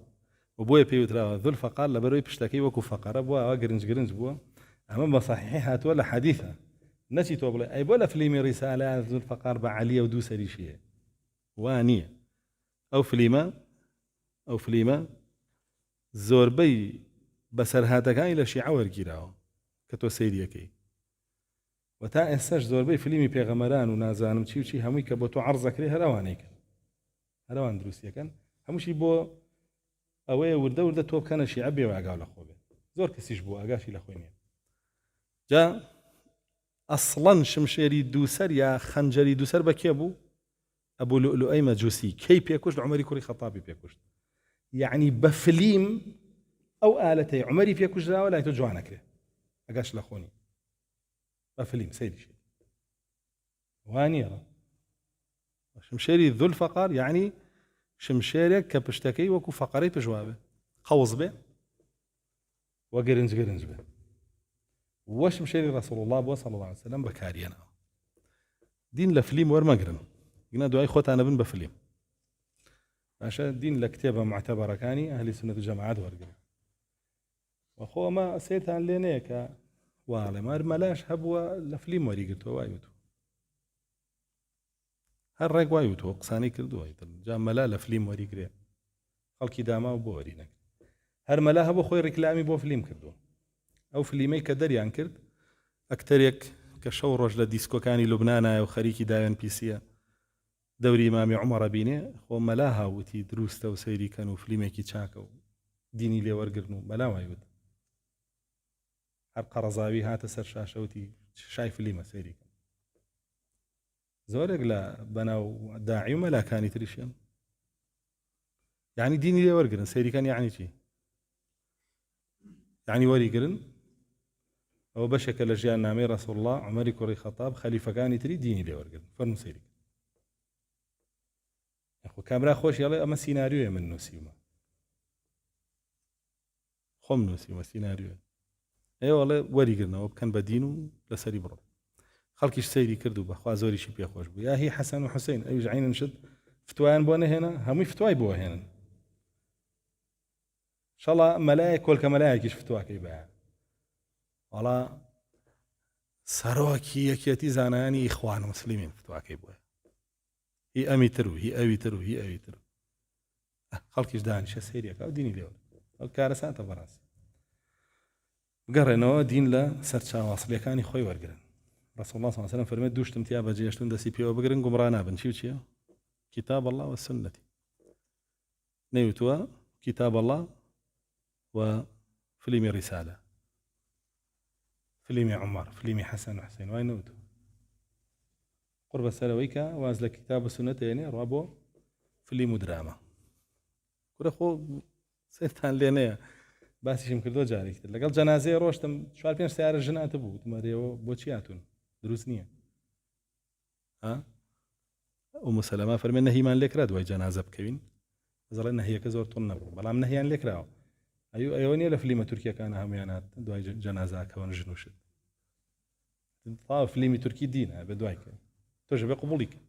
وأبوه بيوترا ذو الفقار لبروي بشتكي وكو فقار أبوه وقرنج بوه أمام صحيحها ولا حديثة نسيت وبلا أي ولا فيلم رسالة ذو الفقار بعليا ودوس ريشية وانية أو فيلم زوربي بسر هذا كان إلى شيء عور جيراو كتو سيريكي وتا إنساج زوربي فيلمي بيغمران ونازانم شيء همي كبوتو عرضك ليه هروان دروسيا كان همشي بو أوي ورده توب كان شيء عبي وعقال أخوه زور كسيش بو أقاشي لأخويني جاء أصلاً شمشيري دوسر يا خنجري دوسر بكيبو أبو لؤلؤي مجوسي كي بيكوش عمري كوري خطابي بيكوش يعني بفليم أو آلتي عمري بيكوش لا ولا يتجوانا كده أقاش لأخوني بفليم سيدي شيء وانيرة شمشيري ذو الفقار يعني شمشيرك كبشتكي وكو فقري بجوابه قوز به وقرنج به وشمشيري رسول الله صلى الله عليه وسلم بكارينا دين لفليم ورمقرن قلنا دعاي خوت أنا بن بفليم عشان دين لكتابة معتبرة كاني أهل السنة الجماعات ورقرن وخو ما سيرتان لينيك والله ما ملاش هبوا لفليم وريقتو وايوتو هر رق وايوتو قساني كردو وايتل جا ملا لفليم وريقري خلقي داما وبورينك هر ملا هبو خوي ركلامي بو فليم كردو او فليمي كدريان كرد اكتريك كشورج لديسكو كاني لبنانا وخريكي داين بيسيا دوري امامي عمر بيني خو ملاها وتي دروستا وسيري كانوا فليمي كي تشاكو ديني لي ورقرنو ملا وايوت هر قرزاوي هات سر شاشوتي شايف لي مسيري زورق لا بناو داعي وملا كاني تريشين يعني ديني لي ورقرن سيري كان يعني شي يعني ورقرن او بشكل جاء نامي رسول الله عمر كوري خطاب خليفه كاني تري ديني لي ورقرن فرن سيري اخو كاميرا خوش يلا اما سيناريو من نسيما خم نسيما سيناريو اي والله ورقرنا وكان بدينو لسري برو خلقيش سيري كردو بخوا زوري شي بيا خوش بو يا هي حسن وحسين اي جعين نشد فتوان بونا هنا همي فتواي بو هنا ان شاء الله ملائك ولا ملائكه فتواك يبا والله سروكي يكيتي زاناني اخوان مسلمين فتواك يبا هي اميترو هي اويترو هي اويترو خلقيش داني شا سيري كاو ديني ليو الكارثه تبراس قرنوا دين لا سرچا واصل كاني خوي ورقرن رسول الله صلى الله عليه وسلم فرمت دوش تمتيابا جيشتون دسي بيو بقرن قمرانا بنشيو تشيا كتاب الله والسنة نيوتوا كتاب الله وفيلم رسالة فيلم عمر فيلم حسن وحسين وين نوتو قرب السلويكا وازل كتاب والسنة يعني رابو فيلم دراما كل أخو سيرتان لينا باسیشم کردو جاری کرد لەگەڵ جەنازەیە ڕۆشتم 4-5 سیارە ژناتە بوو وتمەرەوە بۆچی هاتوون دروست نییە ئومو سەلەما فەرمێ نەهیمان لێکرا دوای جەنازە بکەوین بەزەڵێ نەهیەکە زۆر تون نەبوو بەڵام نەهیان لێکراوە ئەوە نییە لە فلیمە تورکیەکانە هەمویان هات دوای جەنازاکەوە ژن و شت فلیمی تورکی دینە بە دوای کە تۆش بێ قبوڵی کە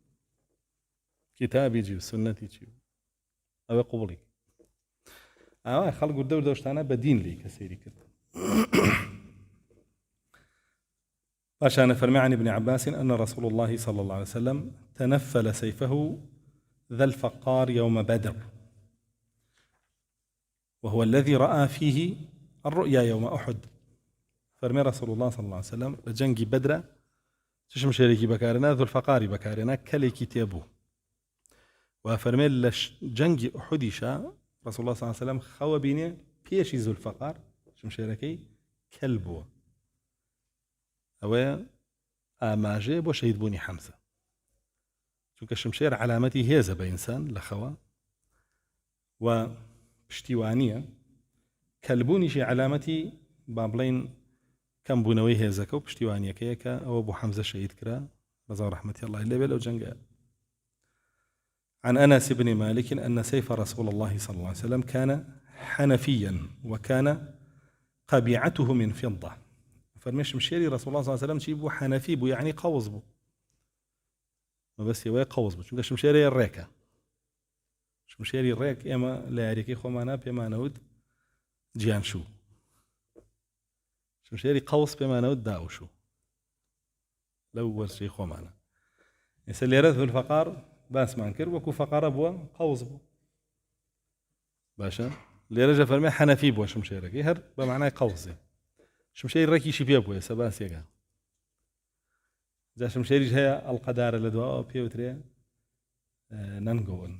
کتابی جی و سنەتی چی ئەوە قبوڵی خلق الدور دوشتانا بدين لي كسيري كده عشان فرمي عن ابن عباس أن رسول الله صلى الله عليه وسلم تنفل سيفه ذا الفقار يوم بدر وهو الذي رأى فيه الرؤيا يوم أحد فرمي رسول الله صلى الله عليه وسلم بجنجي بدر تشم شريكي بكارنا ذو الفقار بكارنا كلي كتابه وفرمي لجنجي أحد شاء رسول الله صلى الله عليه وسلم خوا بيني بيشي ذو الفقار شمشيركي كلبوا أو آماجي بو شهيد بوني حمزة چونك الشمشير علامتي هيزة بإنسان لخوا وبشتيوانية كلبوني شي علامتي بابلين كم بونوي هيزة وبشتيوانية كيكا أو أبو حمزة شهيد كرا رضا رحمة الله اللي بلو جنجا عن أنس بن مالك أن سيف رسول الله صلى الله عليه وسلم كان حنفيا وكان قبيعته من فضة فرمش مشيري رسول الله صلى الله عليه وسلم شيبو حنفي بو يعني قوز بو ما بس يوي قوز بو شو مشيري الريكة شو مشيري الريك إما لا يريكي خمانا بما نود جيان شو مشيري قوس بما نود داو شو لو ورشي خمانا يسلي رذ الفقار باس مانكر وكو فقار بوا قوز بو باشا اللي رجع فرمي حنفي بوا شمشيرك يهر بمعنى قوزي شمشير ركي شي بيبو يا سباس يقا جا شمشيري هي القدار لدواء بيوتري ننقون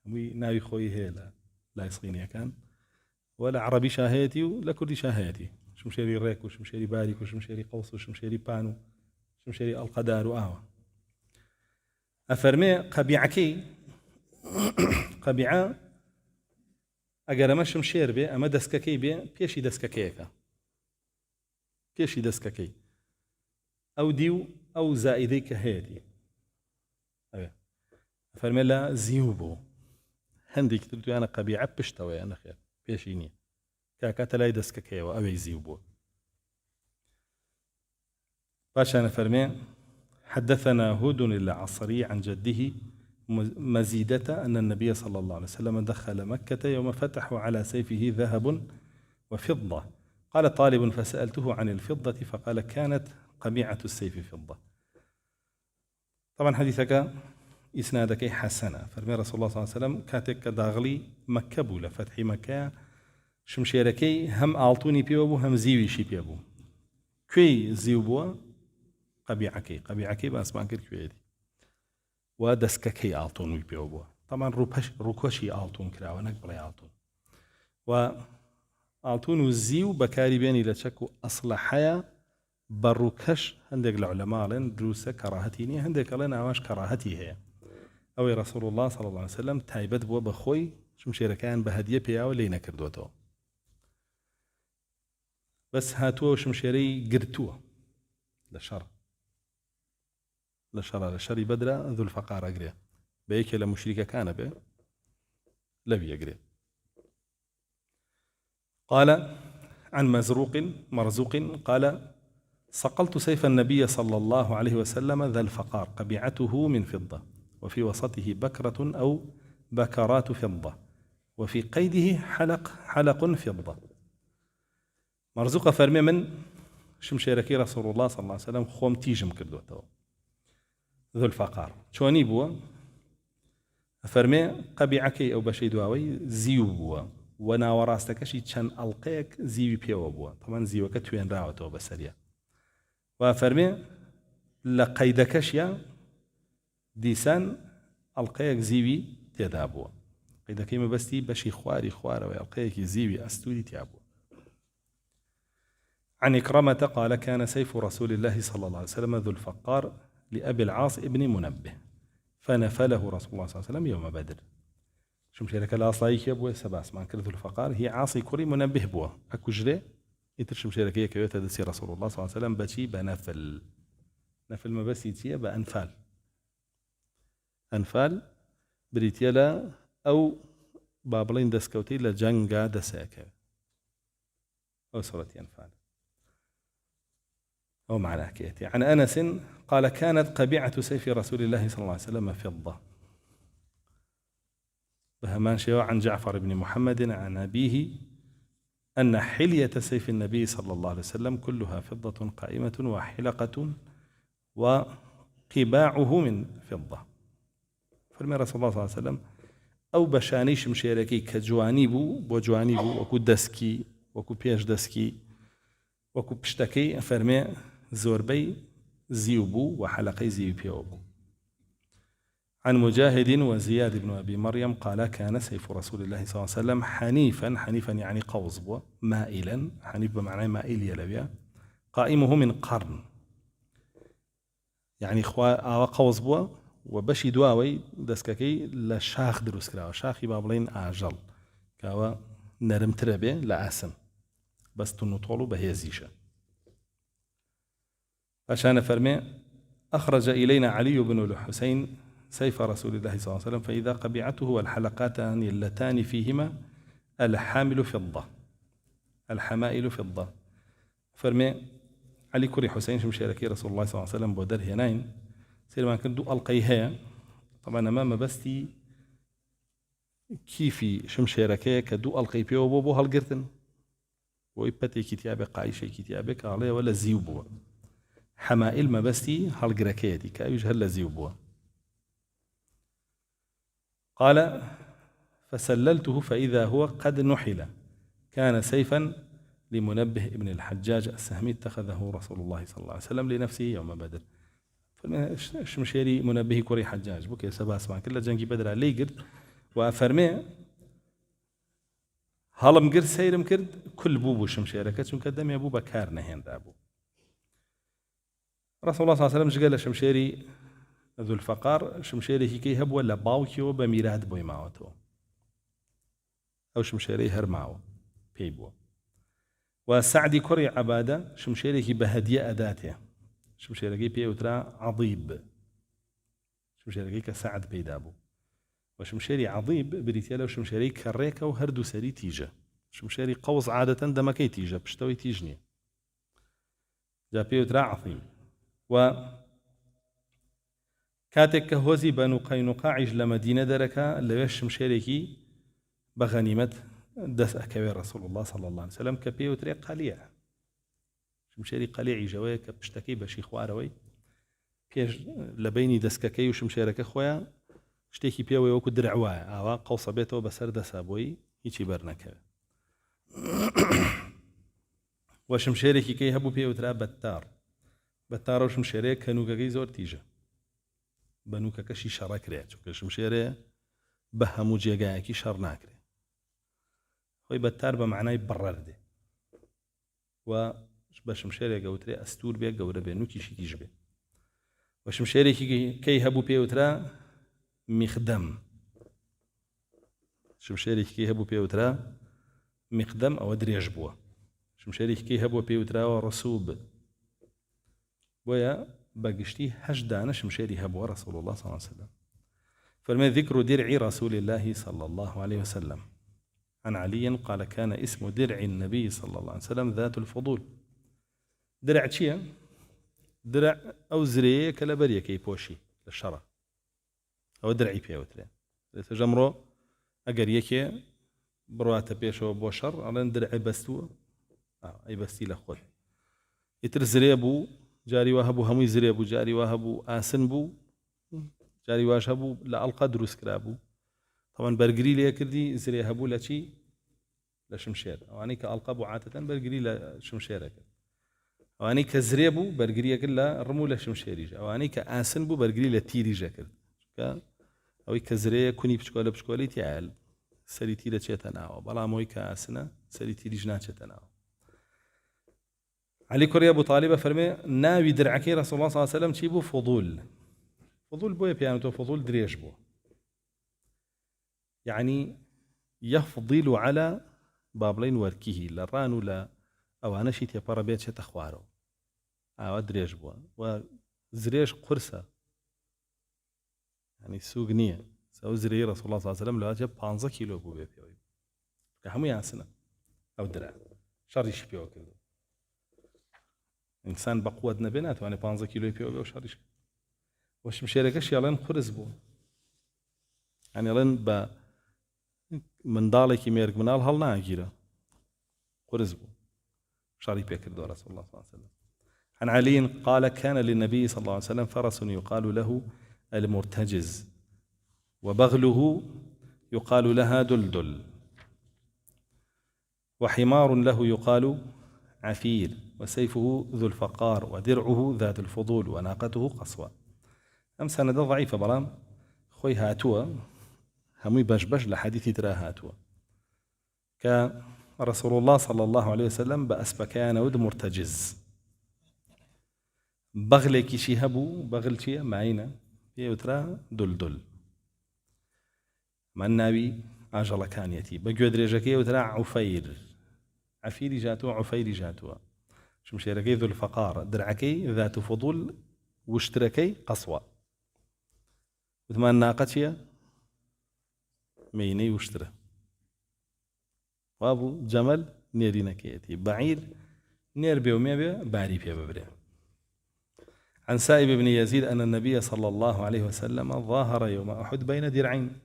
وي ناوي خوي هي لا يسقيني كان ولا عربي شاهيتي ولا كردي شاهيتي شمشيري ريك وشمشيري بارك وشمشيري قوس وشمشيري بانو شمشيري القدار وآوة أفرمي قبيعكي قبيعة أجر ما شمشير بي أما دسككي بي بيشي دسككيكا بيشي دسككي أو ديو أو زائدي كهيدي فەرمێ لە زیو بوو هەندێک تر توانە قەبیعە پشتەوەی ئەنە خێر پێشی نییە کاکاتە لای دەستکەکەیەوە ئەوەی زیو بووە باشانە فەرمێ حدثنا هود العصري عن جده مزيدة أن النبي صلى الله عليه وسلم دخل مكة يوم فتحوا على سيفه ذهب وفضة قال طالب فسألته عن الفضة فقال كانت قبيعة السيف فضة طبعا حديثك إسنادك حسنة فرمي رسول الله صلى الله عليه وسلم كاتك داغلي مكة بولا فتح مكة شمشيركي هم أعطوني بيوبو هم زيويشي بيوبو كوي زيوبو قبيعكي بأسمان كر كويدي ودسككي أعطوني بيوبو طبعا روكوشي أعطون كراوة نقبلي أعطون وأعطون الزيو بكاري بيني لتشكو أصلحيا بروكش هندق العلماء لين دروسة كراهتيني هندق لين عواش كراهتي هي أو رسول الله صلى الله عليه وسلم تايبت بو بخوي شمشيركان بهدية بياو لينا كردوتو بس هاتوه شمشيري قرتوه لشر بدر ذو الفقار أقريه بيك لمشركة كان به لبي أقريه قال عن مرزوق قال صقلت سيف النبي صلى الله عليه وسلم ذا الفقار قبيعته من فضة وفي وسطه بكرة أو بكرات فضة وفي قيده حلق فضة مرزوق فرمي من شمشيركي رسول الله صلى الله عليه وسلم خوم تيجم كردوته ذو الفقار شوني بوا فرمي قبيعكي أو بشي دواوي زيو بوا وناوراستكشي چەند ئەڵقەیەک زیوی پێوە بووە طبعا زیوەکە توێنراوەتەوە بەسەریە و فەرمێ لە قەیدەکەشیە دیسان ئەڵقەیەک زیوی تێدا بووە قەیدەکەی مەبەستی بەشی خوارەوەی ئەڵقەیەکی زیوی ئەستوری تیا بووە عن إكرمة قال كان سيف رسول الله صلى الله عليه وسلم ذو الفقار لأبي العاص ابن منبه فنفله رسول الله صلى الله عليه وسلم يوم بدر شمشيرك الأصلي بوه سباس ما كرذ الفقار هي عاصي كوري منبه بوه أكو جري يتر شمشيرك هي كيوتا دسي رسول الله صلى الله عليه وسلم بشي بنفل نفل ما بس يتيه بأنفال بريتيلا أو بابلين دسكوتي لجنجا دساكا أو سورة أنفال أو معنى حكايتي عن أنس قال كانت قبيعة سيف رسول الله صلى الله عليه وسلم فضة بهمان شيء عن جعفر بن محمد عن أبيه أن حلية سيف النبي صلى الله عليه وسلم كلها فضة قائمة وحلقة وقباعه من فضة فرمي رسول الله صلى الله عليه وسلم أو بشاني شمشيركي كجوانيبو بوجوانيبو وكو دسكي وكو بيش دسكي وكو بشتكي فرمي زوربي زيوبو وحلقي زيو بيوبو عن مجاهد وزياد بن أبي مريم قال كان سيف رسول الله صلى الله عليه وسلم حنيفا يعني قوس بوا مائلا حنيف بمعنى مائل يلبيا قائمه من قرن يعني قوس بوا وبشي دواوي دسككي لشاخ دروس كراوه شاخي بابلين آجل كاوا نرم تربي لأسن بس تنطولو بهيزيشة عشان فرمي أخرج إلينا علي بن الحسين سيف رسول الله صلى الله عليه وسلم فإذا قبيعته والحلقاتان اللتان فيهما الحامل فضة الحمائل فضة فرمي علي كوري حسين شمشيركي رسول الله صلى الله عليه وسلم بودر هناين سير ما كنت ألقيها طبعا أمام بستي كيفي شمشيركي كدو ألقي بيو بوبو هالقرتن ويبتي كتابة قايشة كتابة عليه ولا زيوبو حمائل ما بستي هالقركي دي كايوج هلا زيوبو قال فسللته فإذا هو قد نحل كان سيفا لمنبه ابن الحجاج السهمي اتخذه رسول الله صلى الله عليه وسلم لنفسه يوم بدر شمشيري منبه كوري حجاج بوكي سبا اسمان كل جنگي بدر لي قرد وفرمي هلم قرد سيرم كرد كل بوبو شمشيرك چون كدم يا بوبا كار نهين دابو رسول الله صلى الله عليه وسلم قال شمشيري ذو الفقار شمشيري هيكي هب ولا باوكيو بميراد بوي ماوتو او شمشيري هرماو بيبو وسعدي كوري عبادة شمشيري بهدية أداته شمشێرەکەی پێوترا عەضیب شمشێرەکەی کە سەعد پەیدا بوو و شمشێری عەضیب بریتە لەو شمشێرەی کە ڕێکە و هەردوو سەری تیژە شمشێری قەوس عادەتەن دەمەکەی تیژە پشتەوەی تیژ نییە جا پێوترا عەضیب و کاتێک کە هۆزی بەنو قەینوقاعیش لە مەدینە دەرەکە لەوێ شمشێرێکی بە غەنیمەت دەست ئەکەوێ ڕەسوڵ الله صلی الله عليه وسلم کە پێوترێ قەلیع شمشێری قەلیعی ژەوەیە کە پشتەکەی بەشی خوارەوەی پێش لە بینی دەستکەکەی و شمشێرەکە خۆیان شتێکی پێوەی وەکو درع وایە ئاوا قەوسە بێتەوە بەسەر دەسا بۆی هیچی بەرنەکەوێت و شمشێرێکی کەی هەبوو پێوترا بەتار بەتارە و شمشێرەیە کەنووکەکەی زۆر تیژە بەنووکەکەشی شەڕەکرێت چونکە شمشێرەیە بە هەموو جێگایەکی شەڕ ناکرێت خۆی بەتار بە معنای بڕەردێ و بە شمشێرێک گەوترێ ئەستور بێ گەورە بێ نوکیشی تیژ بێ و شمشێرێکی کەی هەبوو پێوترا میخدەم شمشێرێکی کەی هەبوو پێوترا میخدەم ئەوە درێژ بووە شمشێرێکی کەی هەبووە پێوتراوە ڕسووب بۆیە بەگشتی 8 دانە شمشێری هەبووە رسول الله صلى الله عليه وسلم فرمى ذكر درع رسول الله صلى الله عليه وسلم عن علي قال كان اسم درع النبي صلى الله عليه وسلم ذات الفضول درع چییە؟ درع ئەو زرەیە کە لە بەریەکەی پۆشی لە شەڕە ئەوە درعی پێوترێن ژەمڕۆ ئەگەر یەکێ بڕاتە پێشەوە بۆ شەڕ ئەڵێن درعی بەستووە ئەی بەستی لە خۆت ئیتر زرێ بوو جاری وا هەبوو هەمووی زرێ بوو جاری وا هەبوو ئاسن بوو جاری واش هەبوو لە ئەڵقە دروست کرا بوو تەوان بەرگری لێ کردی زرێ هەبوو لە چی لە شمشێر ئەوانەی کە ئەڵقە بوو عادەتەن بەرگری لە شمشێرەکە ئەوانەی کە زرێ بوو بەرگریەکرد لە ڕموو لە شمشێریش ئەوانەی کە ئاسن بوو بەرگری لە تیریژە کرد چونکە ئەوەی کە زرەیە کونی بچکۆلە بچکۆلی تیایە سەری تیرە چێتە ناوە بەڵام ئەوەی کە ئاسنە سەری تیریش ناچێتە ناوە علي كوري أبو طالب فرمي ناوي درعكي رسول الله صلى الله عليه وسلم چی بو فضول بويا بيانتو فضول دريش بو يعني يفضل على بابلين وركيه لرانو لا او انا شيت يبرا بيت شت اخوارو او دريش بو وزريش قرصه يعني سوق نيه سو زري رسول الله صلى الله عليه وسلم لو جاب 15 كيلو بو بي بيوي كهمو ياسنا او درع شريش بيو كده إنسان بقوة نبينات وأنا 15 كيلو بيو وشاريش وش مشاركش يلين خرز بو يعني يلين ب من ضالك يميرك من هل ناجيرة خرز بو شاري بيكر دور رسول الله صلى الله عليه وسلم عن علي قال كان للنبي صلى الله عليه وسلم فرس يقال له المرتجز وبغله يقال لها دلدل وحمار له يقال عفير وسيفه ذو الفقار ودرعه ذات الفضول وناقته قصوى أم سند ضعيفة بلام خوي هاتوا همي بشبش لحديث ترى هاتوا كرسول الله صلى الله عليه وسلم بأسبكان ود مرتجز بغلك شي هبو بغل شي معينا يترى دلدل من ناوي عجل كان يتي بجود رجكي وترى عفير عفيري جاتوا عفيري جاتوا شمشيركي ذو الفقار درعكي ذات فضول واشتركي قصوى وثمان ناقتيا ميني واشترى وابو جمل نيرينا كيتي بعير نير بيومي باري بيا ببري عن سائب بن يزيد أن النبي صلى الله عليه وسلم ظاهر يوم أحد بين درعين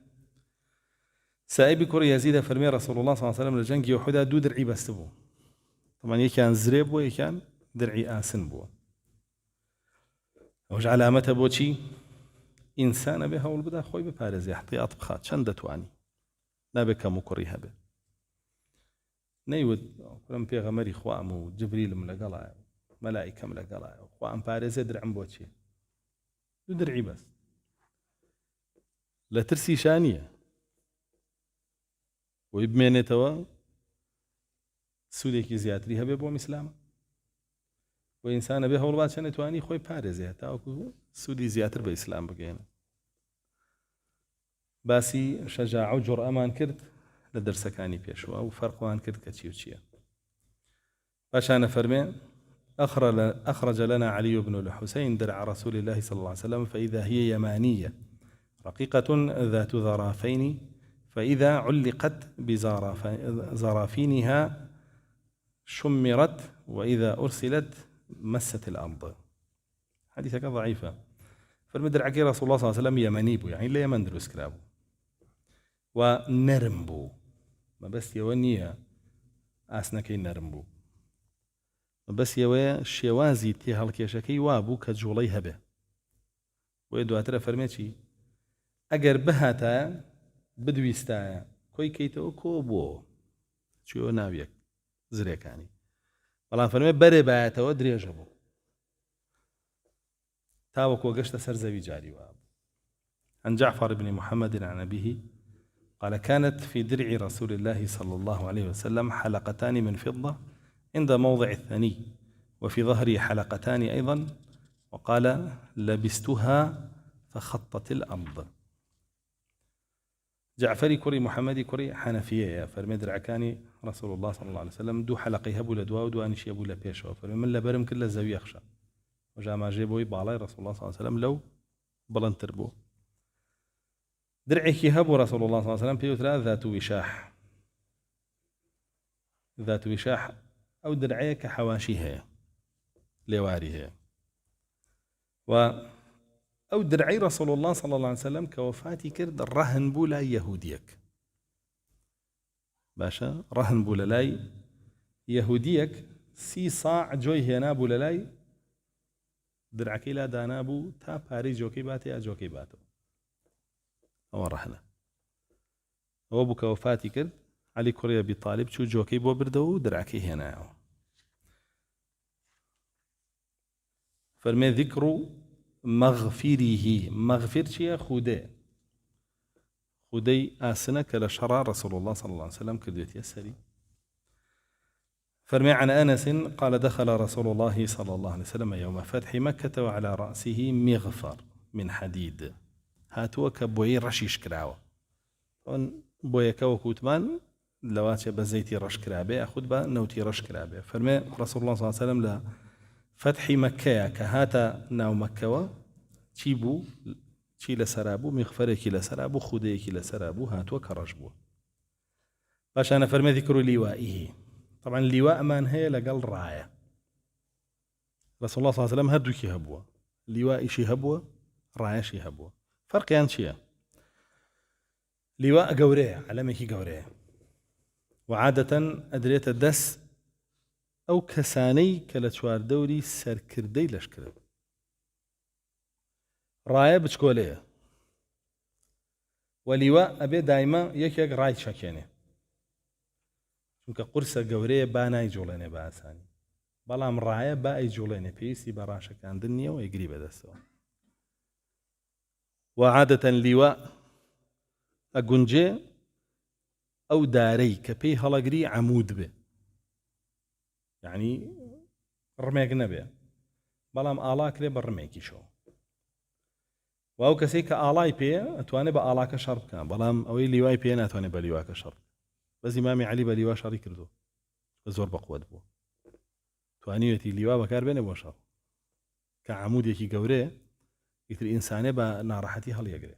سائب كوري يزيد فرمي رسول الله صلى الله عليه وسلم لجنك يوحدا دو درعي بستبو طبعا يكان زريب ويكان درعي آسن بو وش علامته بوشي إنسان بها والبدا خوي ببارز يحطي أطبخات شند تواني نابك مكريها به نيود لم بيغمري خوامو جبريل ملقلا ملائكة ملقلا خوام بارز درعم بوشي دو درعي بس لا ترسي شانية ويبمينتوا سودێکی زیاتری هەبێ بۆ میسلامە و ئینسانە بێ هەوڵبات چەند نەتوانی خۆی پارێزێت تاوەکو سوودی زیاتر بە ئیسلام بگەێنێت باسی شەجاع و جوڕئەمان کرد لە دەرسەکانی پێشوە و فەرقمان کرد کە چی و چییە پاشانە فەرمێ أخرج لنا علي بن الحسين درع رسول الله صلى الله عليه وسلم فإذا هي يمانية رقيقة ذات ظرافين، فإذا علقت بزرافينها شمرت، وإذا أرسلت مست الأرض. حديثك ضعيفة. فالمدرع كي رسول الله صلى الله عليه وسلم يمني بو، يعني لا يمن دروس كرابو ونرم بو، ما بس يونية ئاسنەکەی نەرم بوو، بەس ئێوەیە شێوازی تێ هەڵکێشەکەی وابوو کە جوڵەی هەبێ. وێ دواترە فەرمێ چی؟ ئەگەر بهاتایە بدویستایە کۆی کەیتەوە کۆ بووە چیۆ ناویەک زرێکانی، بەڵام فەرمێ بەرێ بایەتەوە درێژە بوو تاوەکۆ گەشتە سەر زەوی جاری وابوو. عن جعفر بن محمد عن أبيه قال كانت في درع رسول الله صلى الله عليه وسلم حلقتان من فضة عند موضع الثني، وفي ظهري حلقتان أيضا، وقال لبستها فخطت الأرض. جعفري كري محمدي كري حنفية فرمي درعكاني رسول الله صلى الله عليه وسلم دو حلقي هبو لدوا ودو أنش يبو لبيشوا، فرمي من لبرم كل الزاوية يخشى، وجاء ما جيبوي بعلي رسول الله صلى الله عليه وسلم لو بلنتر بو. درعي هبو رسول الله صلى الله عليه وسلم بيوترا ذات وشاح، ذات وشاح أو درعية كحواشيها لواريها، أو درعي رسول الله صلى الله عليه وسلم كوفاتي كرد رهن بولا يهوديك باشا، رهن بولا لاي يهوديك سي صاع جوي هنا بولا لاي درعكي لا دانابو تا باري جوكي باتي أجوكي باتو أو رهنه أو بو كوفاتي كرد علي كوريا بطالب شو جوكي بو بردو درعكي هنا. فرمي ذكر مغفره، مغفر شيء خودي آسنك لشرع رسول الله صلى الله عليه وسلم كديت يسري. فرمي عن أنس قال دخل رسول الله صلى الله عليه وسلم يوم فتح مكة وعلى رأسه مغفر من حديد، هاتوا كبوي رشيش كراوة بوي كوكوتمان لواتي بزيتي رش كرابي أخذ با نوتي رش كرابي. فرمي رسول الله صلى الله عليه وسلم لا فتح مكة كهاتا ناو مكة تشيبو تشي لسرابو مغفرك لسرابو خديك لسرابو هاتوا كرجبو. باش أنا فرمي ذكر لوائه، طبعا اللواء من هي لقل راية، رسول الله صلى الله عليه وسلم هدو كي هبوا لواء شي هبوا راية شي هبوا، فرق يعني شيء لواء قوريه علمكي قوريه، وعادة أدريت الدس أو كساني كالتوار دوري سركردي لشكرد، راية بتشكوليه، ولواء أبي دايما يك راي شكيني چونکە قورسە گەورەیە با نای جوڵێنێ بە ئاسانی، بەڵام ڕایە با ئەی جوڵێنێ پێویستی بە ڕاشەکاندن نییە و ئەیگری بەدەستەوە. وعادەتەن لیوا ئەگونجێ ئەو دارەی کە پێی هەڵەگری عەمود بێ، یعنی ڕمێک نەبێ بەڵام ئاڵا کرێ بە ڕمێکیشەوە، و ئەو کەسەی کە ئاڵای پێ ئەتوانێت بە ئاڵاکە شەڕ بکەن، بەڵام ئەوەی لیوای پێ ناتوانێت بە لیواکە شەڕ. بەس ئیمامی عەلی بە لیوا شەڕی کردو بە زۆر بەقووەت بوو، توانیوێتی لیوا بەکاربێنێ بۆ شەڕ کە عەمودێکی گەورەیە ئیتر ئینسانێ بە ناڕەحەتی هەڵیەگرێ.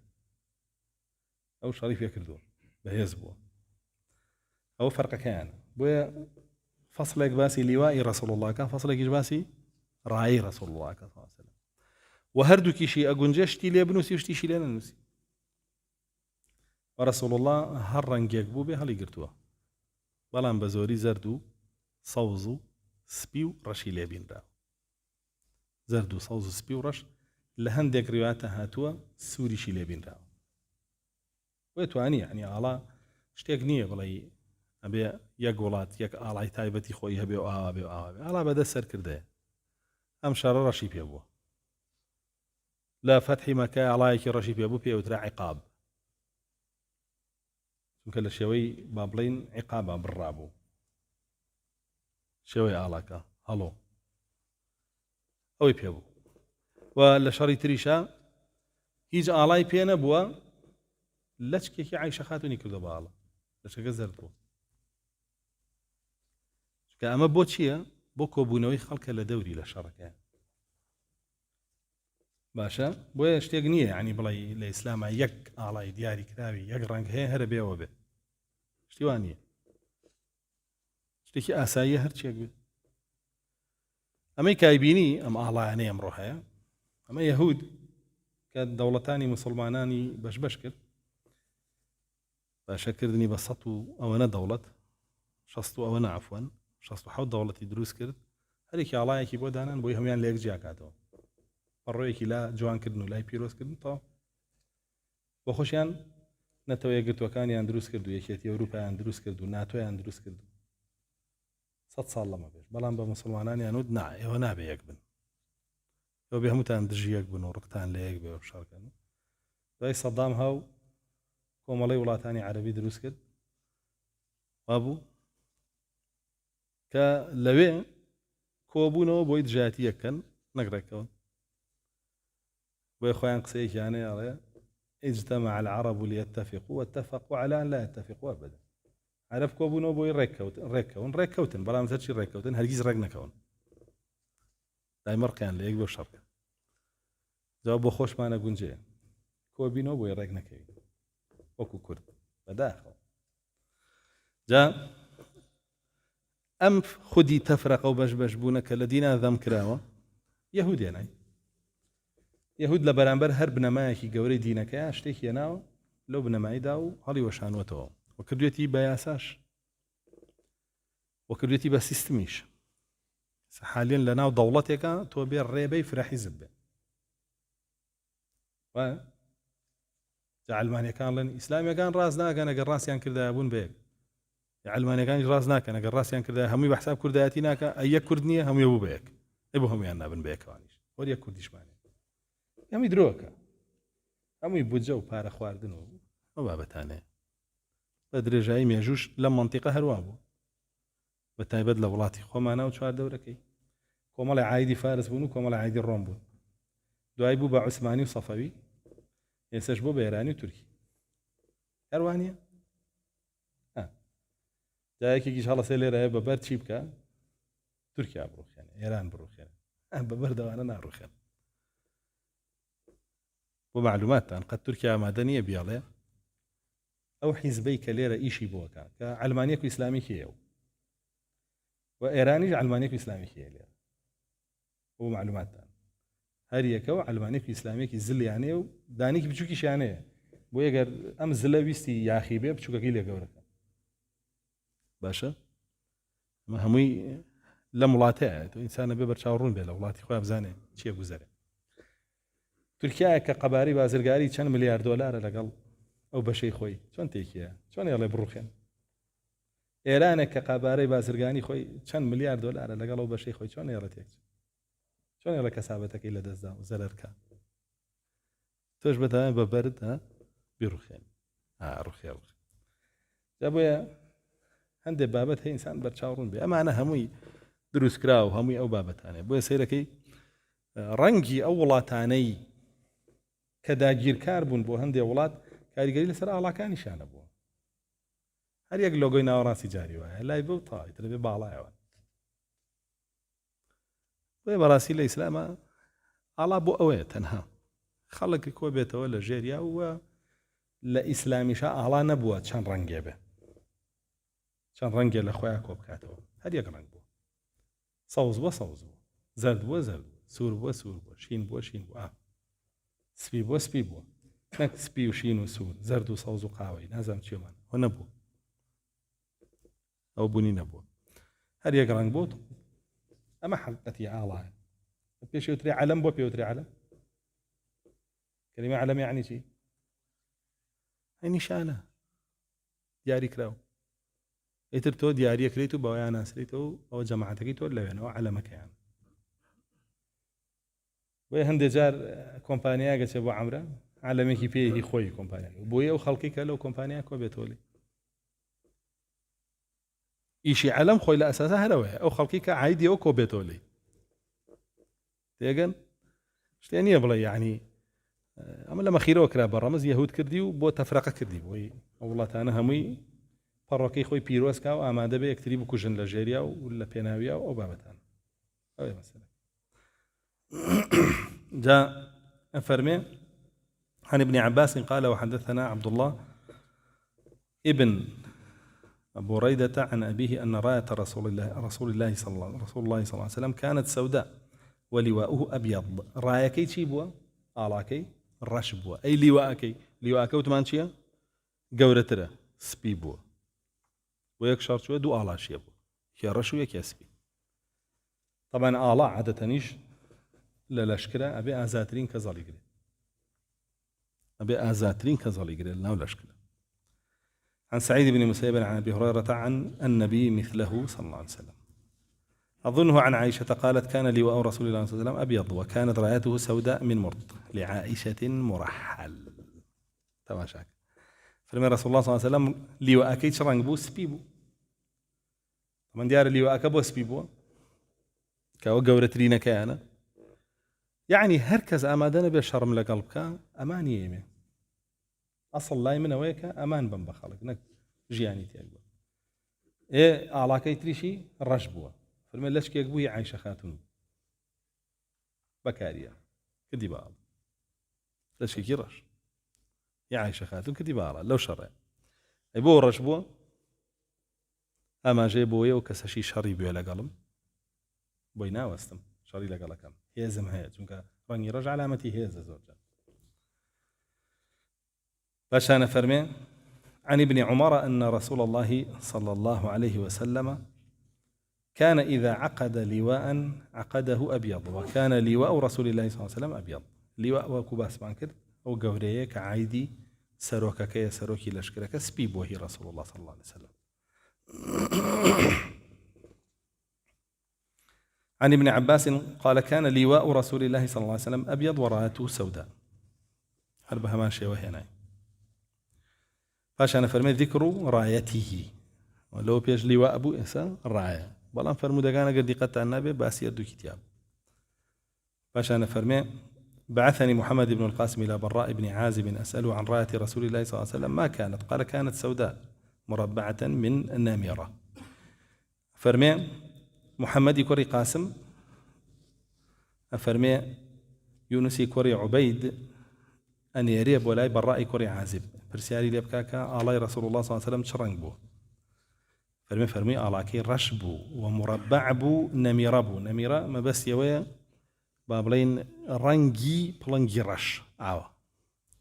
ئەو شەڕی پێ کردو بەهێز بووە. ئەو فەرقەکەیانە. بۆیە فەسڵێک باسی لیوای ڕەسوڵ اللهکە، فەسڵێکیش باسی ڕایی ڕەسوڵ اللهکە صلی الله علیه وسلم، و هەردووکیشی ئەگونجێ شتی لێ بنووسی و شتیشی لێ نەنووسی. ورسول الله هەر ڕەنگێک بوو بێ هەڵی گرتووە، بەڵام بە زۆری زەرد و سەوز و سپی و ڕەشی لێبینراوە. زەرد و سەوز و سپی و ڕەش لە هەندێک ڕیواتە هاتووە سووریشی لێبینراوە. وێ توانی یعنی ئاڵا شتێک نییە بڵێ ئەبێ یەک وڵات یەک ئاڵای تایبەتی خۆی هەبێ و ئاوا بێ و ئاوا بێ، ئاڵا بەدەست سەر کردەیە. ئەم شەڕە ڕەشی پێ بووە. لە فەتحی مەکە ئاڵایەکی ڕەشی پێ بوو پێوترا عیقاب، چونکە لە شێوەی با بڵێن عیقابە بڕابوو، شێوەی ئاڵاکە هەڵۆ ئەوەی پێبوو. و لە شەڕی تریشە هیچ ئاڵای پێ نەبووە، لەچکێکی عایشە خاتوونی کردو بە ئاڵە، لەچەکە زەرد بوو. چونکە ئەمە بۆ چییە؟ بۆ کۆبوونەوەی خەڵکە لە دەوری لە شەڕەکە باشە بۆیە شتێک نییە ینی بڵێ لە ئیسلامە یەک ئاڵای دیاری کراوی یەک ڕنگ هەیە هەرە بێەوە بێ شتیوان نییە شتێکی ئاساییە هەرچێک بێت ئەمەی کایبینی ئەم ئاڵایانەی ئەمڕۆ هەیە ئەمە یەهود کە دەوڵەتانی موسڵمانانی بەش کرد باشەکردنی بە 100 و ئەوەنە دەوڵەت 60 و ئەوەنە عەفوەن 67 دەوڵەتی دروست کرد هەرێکی ئاڵایەکی بۆ دانان بۆی هەمویان لە یەک جیاکاتەوە پەڕۆیەکی لا جوانکردن و لای پیرۆزکردن تا بۆ خۆشیان نەتەوە یەکگرتوەکانیان دروست کرد و یەکێتی ئەوروپایان دروست کرد و ناتۆیان دروست کرد 100 ساڵ لەمە بێت بەڵام بە موسڵمانانیان وت نا ئێوە نابێ یەک بن ئەوە بێ هەمووتان دژی یەک بن و ڕقتان لە یەک بێ و شەڕکەن دوای سەدام هاو کۆمەڵەی وڵاتانی عەرەبی دروست کرد وابوو کە لەوێ کۆبوونەوە بۆی دژایەتی یەکەن نەگڕێکەوە بۆیە خۆیان قسەیەکیانەیە ئەڵێ اجتمع العرب ليتفقوا واتفقوا على أن لا يتفقوا أبدا عرب کۆبوونەوە بۆی ڕێککەوتن بەڵام هەرچی ڕێککەوتن هەرگیز ڕێک نەکەون دایمە ڕقیان لە یەک بۆ شەڕکە جواب بۆ خۆشمانە گونجەیە کۆبینەوە بۆی ڕێک نەکەوین وەکو کورد بەداخەوە جا ئەم خودی تەفرەقە و بەش بوونە کە لە دینا دەم کراوە یەهودێنای یەهود لە بەرامبەر هەر بنەمایەکی گەورەی دینەکەیە شتێکی هێناوە لەو بنەماییدا و هەڵی وەشانوەتەوە وەکردوێتی بە یاساش وەکردوێتی بە سیستمیش حاليا لە ناو دەوڵەتێکە تۆ بێ ڕێبەی فرەحیزب بێ ئەلمانیەکان لەن ئیسلامیەکان ڕاست ناکەن ئەگەر ڕاستیان کردایە بوون بەیەک ئەلمانیەکانی ڕاست ناکەن ئەگەر ڕاستیان کردایە هەمووی بە حساب کوردایەتی ناکە یەک کورد نییە هەمووی بوو بەیەک بۆ هەمویان نابن بەیەکەوانیش وەر یەک کوردیشمانێ هەمووی درۆکە هەمووی بودجە و پارە خواردن و ئەو بابەتانەیە بە درێژایی مێژوش لەم مەنتیقە هەروە بوو بە تایبەت لە وڵاتی خۆمانە و چوار دەورەکەی کۆمەڵی عایدی فارس بوون و کۆمەڵی عایدی ڕۆم بوون دوای بوو بە عوسمانی و سەفەوی ئێسش بۆ بە ئێرانی و تورکی هەروانیە جایەکێکیش هەڵەسێ لێرەیە بەبەر چی بکە تورکیا بڕوخێنێ ئێران بڕوخێنێ بەبەر دەوانە ناڕوخێن بۆ معلوماتتان قەت تورکیا ئامادە نییە بیاڵێ ئەو حیزبەی کە لێرە ئیشی بۆکە کە ئەلمانیەک و ئیسلامیکی هەیە و ئێرانیش ئەلمانیەک و ئیسلامیکی هەیە لێرە بۆ معلوماتتان هەر یەکەوە ئەلمانیەک و ئیسلامیەکی زلیانەیە و دانێکی بچووکیشیانەیە بۆ ئەگەر ئەم زلە ویستی یاخی بێ بچووکەکەی لێ گەورەکە باشە ئەمە هەمووی لەم وڵاتەیە تۆ ئینسانە بێ بەرچاوڕوون بێ لە وڵاتی خۆی بزانێ چییە گوزەرێ تورکیایە کە قەباری بازرگاری چەند ملیارد دۆلارە لەگەڵ ئەو بەشەی خۆی چۆن تێکیە چۆن ێڵێ بڕوخێن ئێرانێک کە قەبارەی بازرگانی خۆی چەند ملیارد دۆلارە لەگەڵ ئەو بەشەی خۆی چۆن ێڵە تێک چۆن ێڵە کەسابەتەکەی لە دەستدا و زەرەرکە تۆش بەتەوێت بە بەرد بیڕوخێن ڕوخێ جا بۆیە هەندێک بابەت هەیە ئینسان بەرچاوڕوون بێ ئەمانە هەمووی دروستکرا و هەمووی ئەو بابەتانێ بۆیە سەیرەکەی ڕەنگی ئەو وڵاتانەی کە داگیرکار بوون بۆ هەندێک وڵات کاریگەری لەسەر ئاڵاکانیشانە بووە هەر یەک لۆگۆی ناوەڕاستی جاری وایە لای بە و تاڵی تر بێ باڵایەوە بۆیە بەڕاستی لە ئیسلامە ئاڵا بۆ ئەوەیە تەنها خەڵکی کۆ بێتەوە لە ژێریا وە لە ئیسلامیشە ئاڵا نەبووە چەند ڕەنگێ بێ چەند ڕەنگێ لە خۆیان کۆ بکاتەوە هەر یەک ڕەنگ بوو سەوز بووە سەوز بوو زەرد بووە زەرد بوو سوور بووە سوور بووە شین بووە شین بووە سپی بووە سپی بووە نەک سپی و شین و سوور زەرد و سەوز و قاوەی نازانم چێمان ئەو نەبوو ئەو بوونی نەبووە هەر یەک ڕەنگ بوو ئەمە حەقیقەتی ئاڵایە پێشوتری عەلەم بۆ پێوتری عەلەم کەلیمە عەلەم یعنی چی ئەی نیشانە دیاری کراوە ئیتر تۆ دیاریەکریت و بەوەیان ناسریتەوە ئەوە جەماعەتەکەی تۆ لەوێنەوە عەلەمەکەیان بۆیە هەندێک جار کۆمپانیا گەچێ بۆ عەمرە عەلەمێکی پێیەتی خۆی کۆمپانیا بۆیە ئەو خەڵکی کە لەو کۆمپانیا کۆ بێتەوە لێ ئیشی عەلەم خۆی لە ئەساسا هەرەوەیە ئەو خەڵکی کە عایدی ئەو کۆ بێتەوە لێ تێگەن شتێ نییە بڵێ یعنی ئەمە لە مەخیرەوە کرا بە ڕەمز یەهود کردی و بۆ تەفرەقە کردی بۆی ئەو وڵاتانە هەمووی پەڕۆکەی خۆی پیرۆزکا و ئامادە بێ یەکتری بکوژن لە ژێریا و لە پێناویە و ئەو بابەتان أو مثلا جاء أفرمي عن ابن عباس قال وحدثنا عبد الله ابن أبو بريدة عن أبيه أن راية رسول الله صلى الله عليه وسلم كانت سوداء ولواؤه أبيض. رايكي تشيبوا آلاكي رشبوا أي لواءكي وتمانشيا قورتره سبيبوا ويكشر شوية دو آلا شيبوا يا رشو يك يسبي. طبعا آلا عادة نيش للشكرة أبي آزاترين كزالي قري لنا لشكرة. عن سعيد بن مسيب عن أبي هريرة عن النبي مثله صلى الله عليه وسلم. أظنه عن عائشة قالت كان لواء رسول الله صلى الله عليه وسلم أبيض وكانت رايته سوداء من مرط لعائشة مرحل. تماشاك فرمي رسول الله صلى الله عليه وسلم لواءكي شرنج بو سبيبو. من ديار لواءك بو سبيبو كاو قورترين كيانا يعني هركز أمادنا بشرم لقلبك أمان يمي أصل لاي من ويك أمان بنبخلك نك جياني تيقبو إيه علاكي تريشي الرشبوا فرمي ليش كيقبو هي عايشة خاتون بكاريا كدي بعض ليش كي رش يا عايشة خاتون كدي بعض لو شرع يبو الرشبوا أما جيبوه وكسشي شري بيو لقلم بوينا وستم شري لقلكم هيزم هيز چونك رنگي رجع علامتي هيز زوجة. باش أنا فرمي عن ابن عمر أن رسول الله صلى الله عليه وسلم كان إذا عقد لواء عقده أبيض وكان لواء رسول الله صلى الله عليه وسلم أبيض. لواء وكباس بانكر أو قوريه كعايدي سروكا كي سروكي لشكرك سبيب وهي رسول الله صلى الله عليه وسلم. عن ابن عباس قال كان لواء رسول الله صلى الله عليه وسلم أبيض ورايته سوداء. هربها ماشية وهي ناي فاش أنا فرمي ذكر رايته ولو بيج لواء أبو إنسان الراية بلان فرمو دقانا قد قطع النبي باسي يردو كتاب. فاش أنا فرمي بعثني محمد بن القاسم إلى براء بن عازب أسأله عن راية رسول الله صلى الله عليه وسلم ما كانت قال كانت سوداء مربعة من النامرة. فرمي محمد كوري قاسم أفرمي يونسي كوري عبيد أن يريب ولاي براء كوري عازب برسياري ليبكاكا آلاي رسول الله صلى الله عليه وسلم تشرنق بو فرمي آلاكي رشبو ومربعبو نميربو نميرة ما بس يويا بابلين رنجي بلنجي رش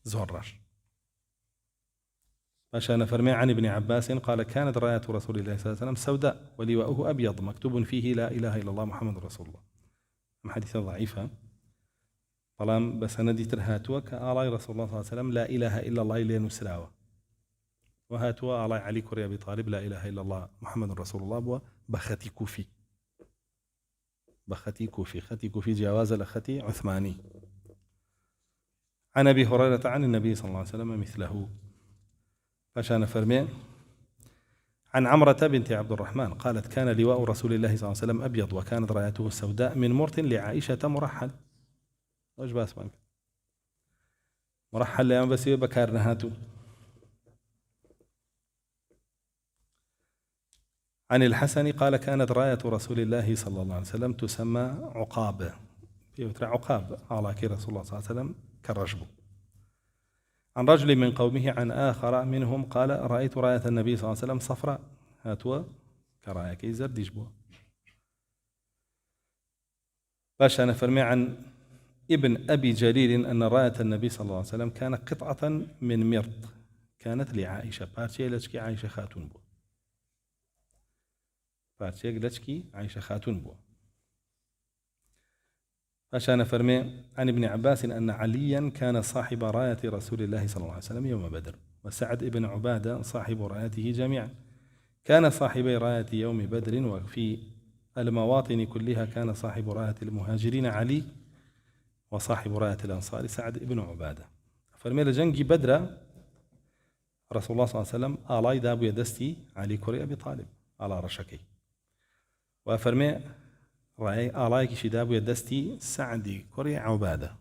زور رش. فشان فرمي عن ابن عباس قال كانت راية رسول الله صلى الله عليه وسلم سوداء ولواؤه أبيض مكتوب فيه لا إله إلا الله محمد رسول الله. حديثة ضعيفة طالما بسندي ترهاتوا كآلاي رسول الله صلى الله عليه وسلم لا إله إلا الله إلين وسلاوة وهاتوا آلاي علي كوري أبي طالب لا إله إلا الله محمد رسول الله بختي كوفي ختي كوفي جواز الأختي عثماني. عن أبي هريرة عن النبي صلى الله عليه وسلم مثله. فشان فرمي عن عمرة بنت عبد الرحمن قالت كان لواء رسول الله صلى الله عليه وسلم أبيض وكانت رايته سوداء من مرت لعائشة مرحل. وش باس بانك مرحل لأن بس بكار نهاتو. عن الحسن قال كانت راية رسول الله صلى الله عليه وسلم تسمى عقاب عقاب على كي رسول الله صلى الله عليه وسلم كالرجب. عن رجل من قومه عن آخر منهم قال رأيت راية النبي صلى الله عليه وسلم صفراء هاتوا كراية كي زرد يجبوا. باش أنا فرمي عن ابن أبي جرير أن راية النبي صلى الله عليه وسلم كان قطعة من مرط كانت لعائشة بارتي لشكي عائشة خاتون بو بارتي لشكي عائشة خاتون بو. فشان فرمي عن ابن عباس أن عليا كان صاحب راية رسول الله صلى الله عليه وسلم يوم بدر وسعد ابن عبادة صاحب رايته جميعا كان صاحبي راية يوم بدر وفي المواطن كلها كان صاحب راية المهاجرين علي وصاحب راية الأنصار سعد ابن عبادة. فرمي لجنجي بدر رسول الله صلى الله عليه وسلم آلاي دابو يدستي علي كوري أبي طالب على رشكي وفرمي رأي آلايك شدابو يدستي سعدي كوري عبادة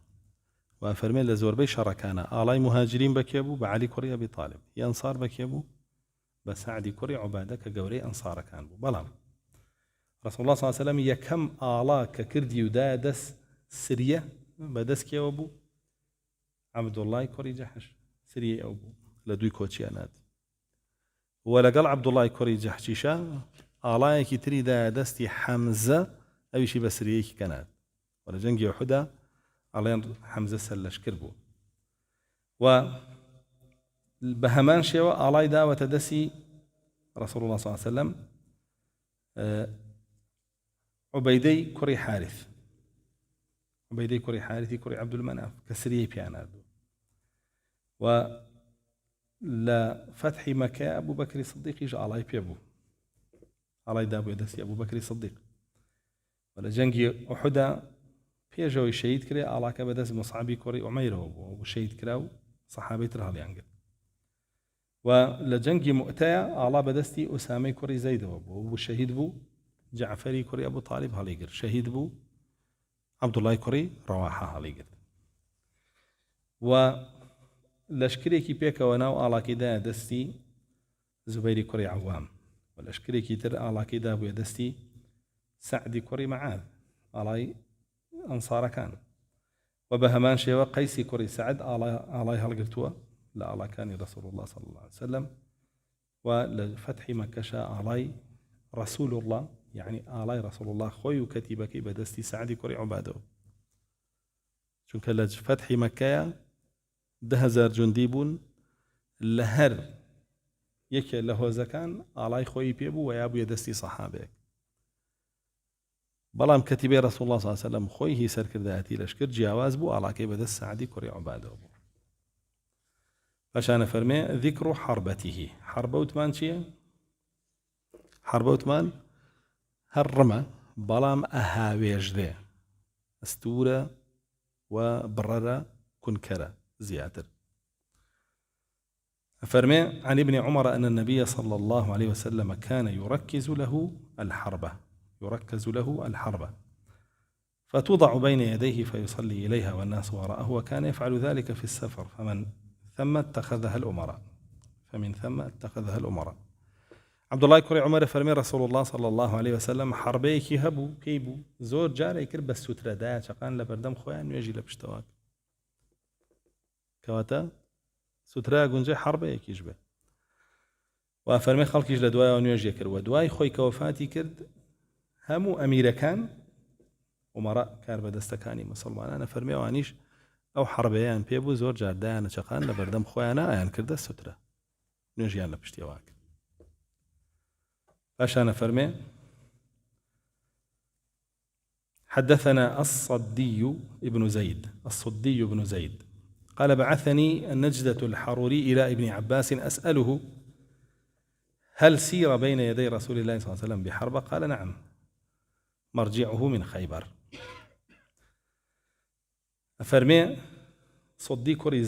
وفرمي لزوربي شركانا آلاي مهاجرين بكيبو بعلي كوري أبي طالب ينصار بكيبو بسعدي كوري عبادة كقوري أنصار كان بو بلام رسول الله صلى الله عليه وسلم يكم آلاك كردي ودادس سرية بدس كي أبو عبد الله كوري جحش سرية أبو لدوي كوتشيانات ولقال عبد الله كوري جحشيشا آلاك تري دادستي حمزة أو شي بسرية كانت ولا جنگي أحدا على حمزة سلش كربو و بهمان شيوا آلاي دا وتدسي رسول الله صلى الله عليه وسلم عبيدي كوري حارث عبيدي كوري حارثي كوري عبد المناف كسرية بيانادو و لفتح مكة أبو بكر الصديق يجي آلاي بيبو آلاي دابو يدسي أبو بكر الصديق ولا جنگي أحدا بيجوي شهيد كري آلاك بدس مصعبي كوري عميره وشهيد كراو صحابي ترها ليانجل ولجنگي مؤتايا آلا بدستي أسامي كوري زيد وشهيد بو جعفري كوري أبو طالب هاليقر شهيد بو عبد الله كوري رواحة هاليقر و لشكريكي بيكا وناو آلا كدا دستي زبيري كوري عوام ولشكريكي تر آلا كدا بو دستي سعدي كوري معاذ آلاي أنصار كان وبهمان شيوا قيسي كوري سعد آلاي هالقرتوا لا آلا كان رسول الله صلى الله عليه وسلم ولفتح مكة آلاي رسول الله يعني آلاي رسول الله خوي وكتبك بدستي سعدي كوري عباده چونك لفتح مكة 10,000 جنديبون لهر يكي له زكان آلاي خوي بيبو ويابو يدستي صحابك بلام كتبه رسول الله صلى الله عليه وسلم خوي هي سر كرداتي لشكر جیاواز بو آلاكي بدست سعدي كوري عباده بو فشان فرمي ذكر حربته حربه وثمان شيء حربه وثمان هرمه بلام أهاويج ذي استورة وبررة كنكرة زيادة فرمي عن ابن عمر أن النبي صلى الله عليه وسلم كان يركز له الحربة فتوضع بين يديه فيصلي إليها والناس وراءه وكان يفعل ذلك في السفر فمن ثم اتخذها الأمراء عبد الله كوري عمر فرمي رسول الله صلى الله عليه وسلم حربيك هبو كيبو زور جاري كر بس سترة دا شقان لبردم خوان ويجي لبشتواك كواتا سترة قنجي حربيك يجبه وفرمي خلق يجل دواي ونيجي كر ودواي خوي كوفاتي كرد همو أميركان أمراء كار بدستكاني مسلمان أنا فرمي وانيش أو حربيان بيبو زور جاردان شقان لبردم خويانا أيان كرد السترة نيجيان لبشتواك أنا فرمي حدثنا الصدي بن زيد قال بعثني النجدة الحروري إلى ابن عباس أسأله هل سير بين يدي رسول الله صلى الله عليه وسلم بحربة قال نعم مرجعه من خيبر فرمي صدي كوري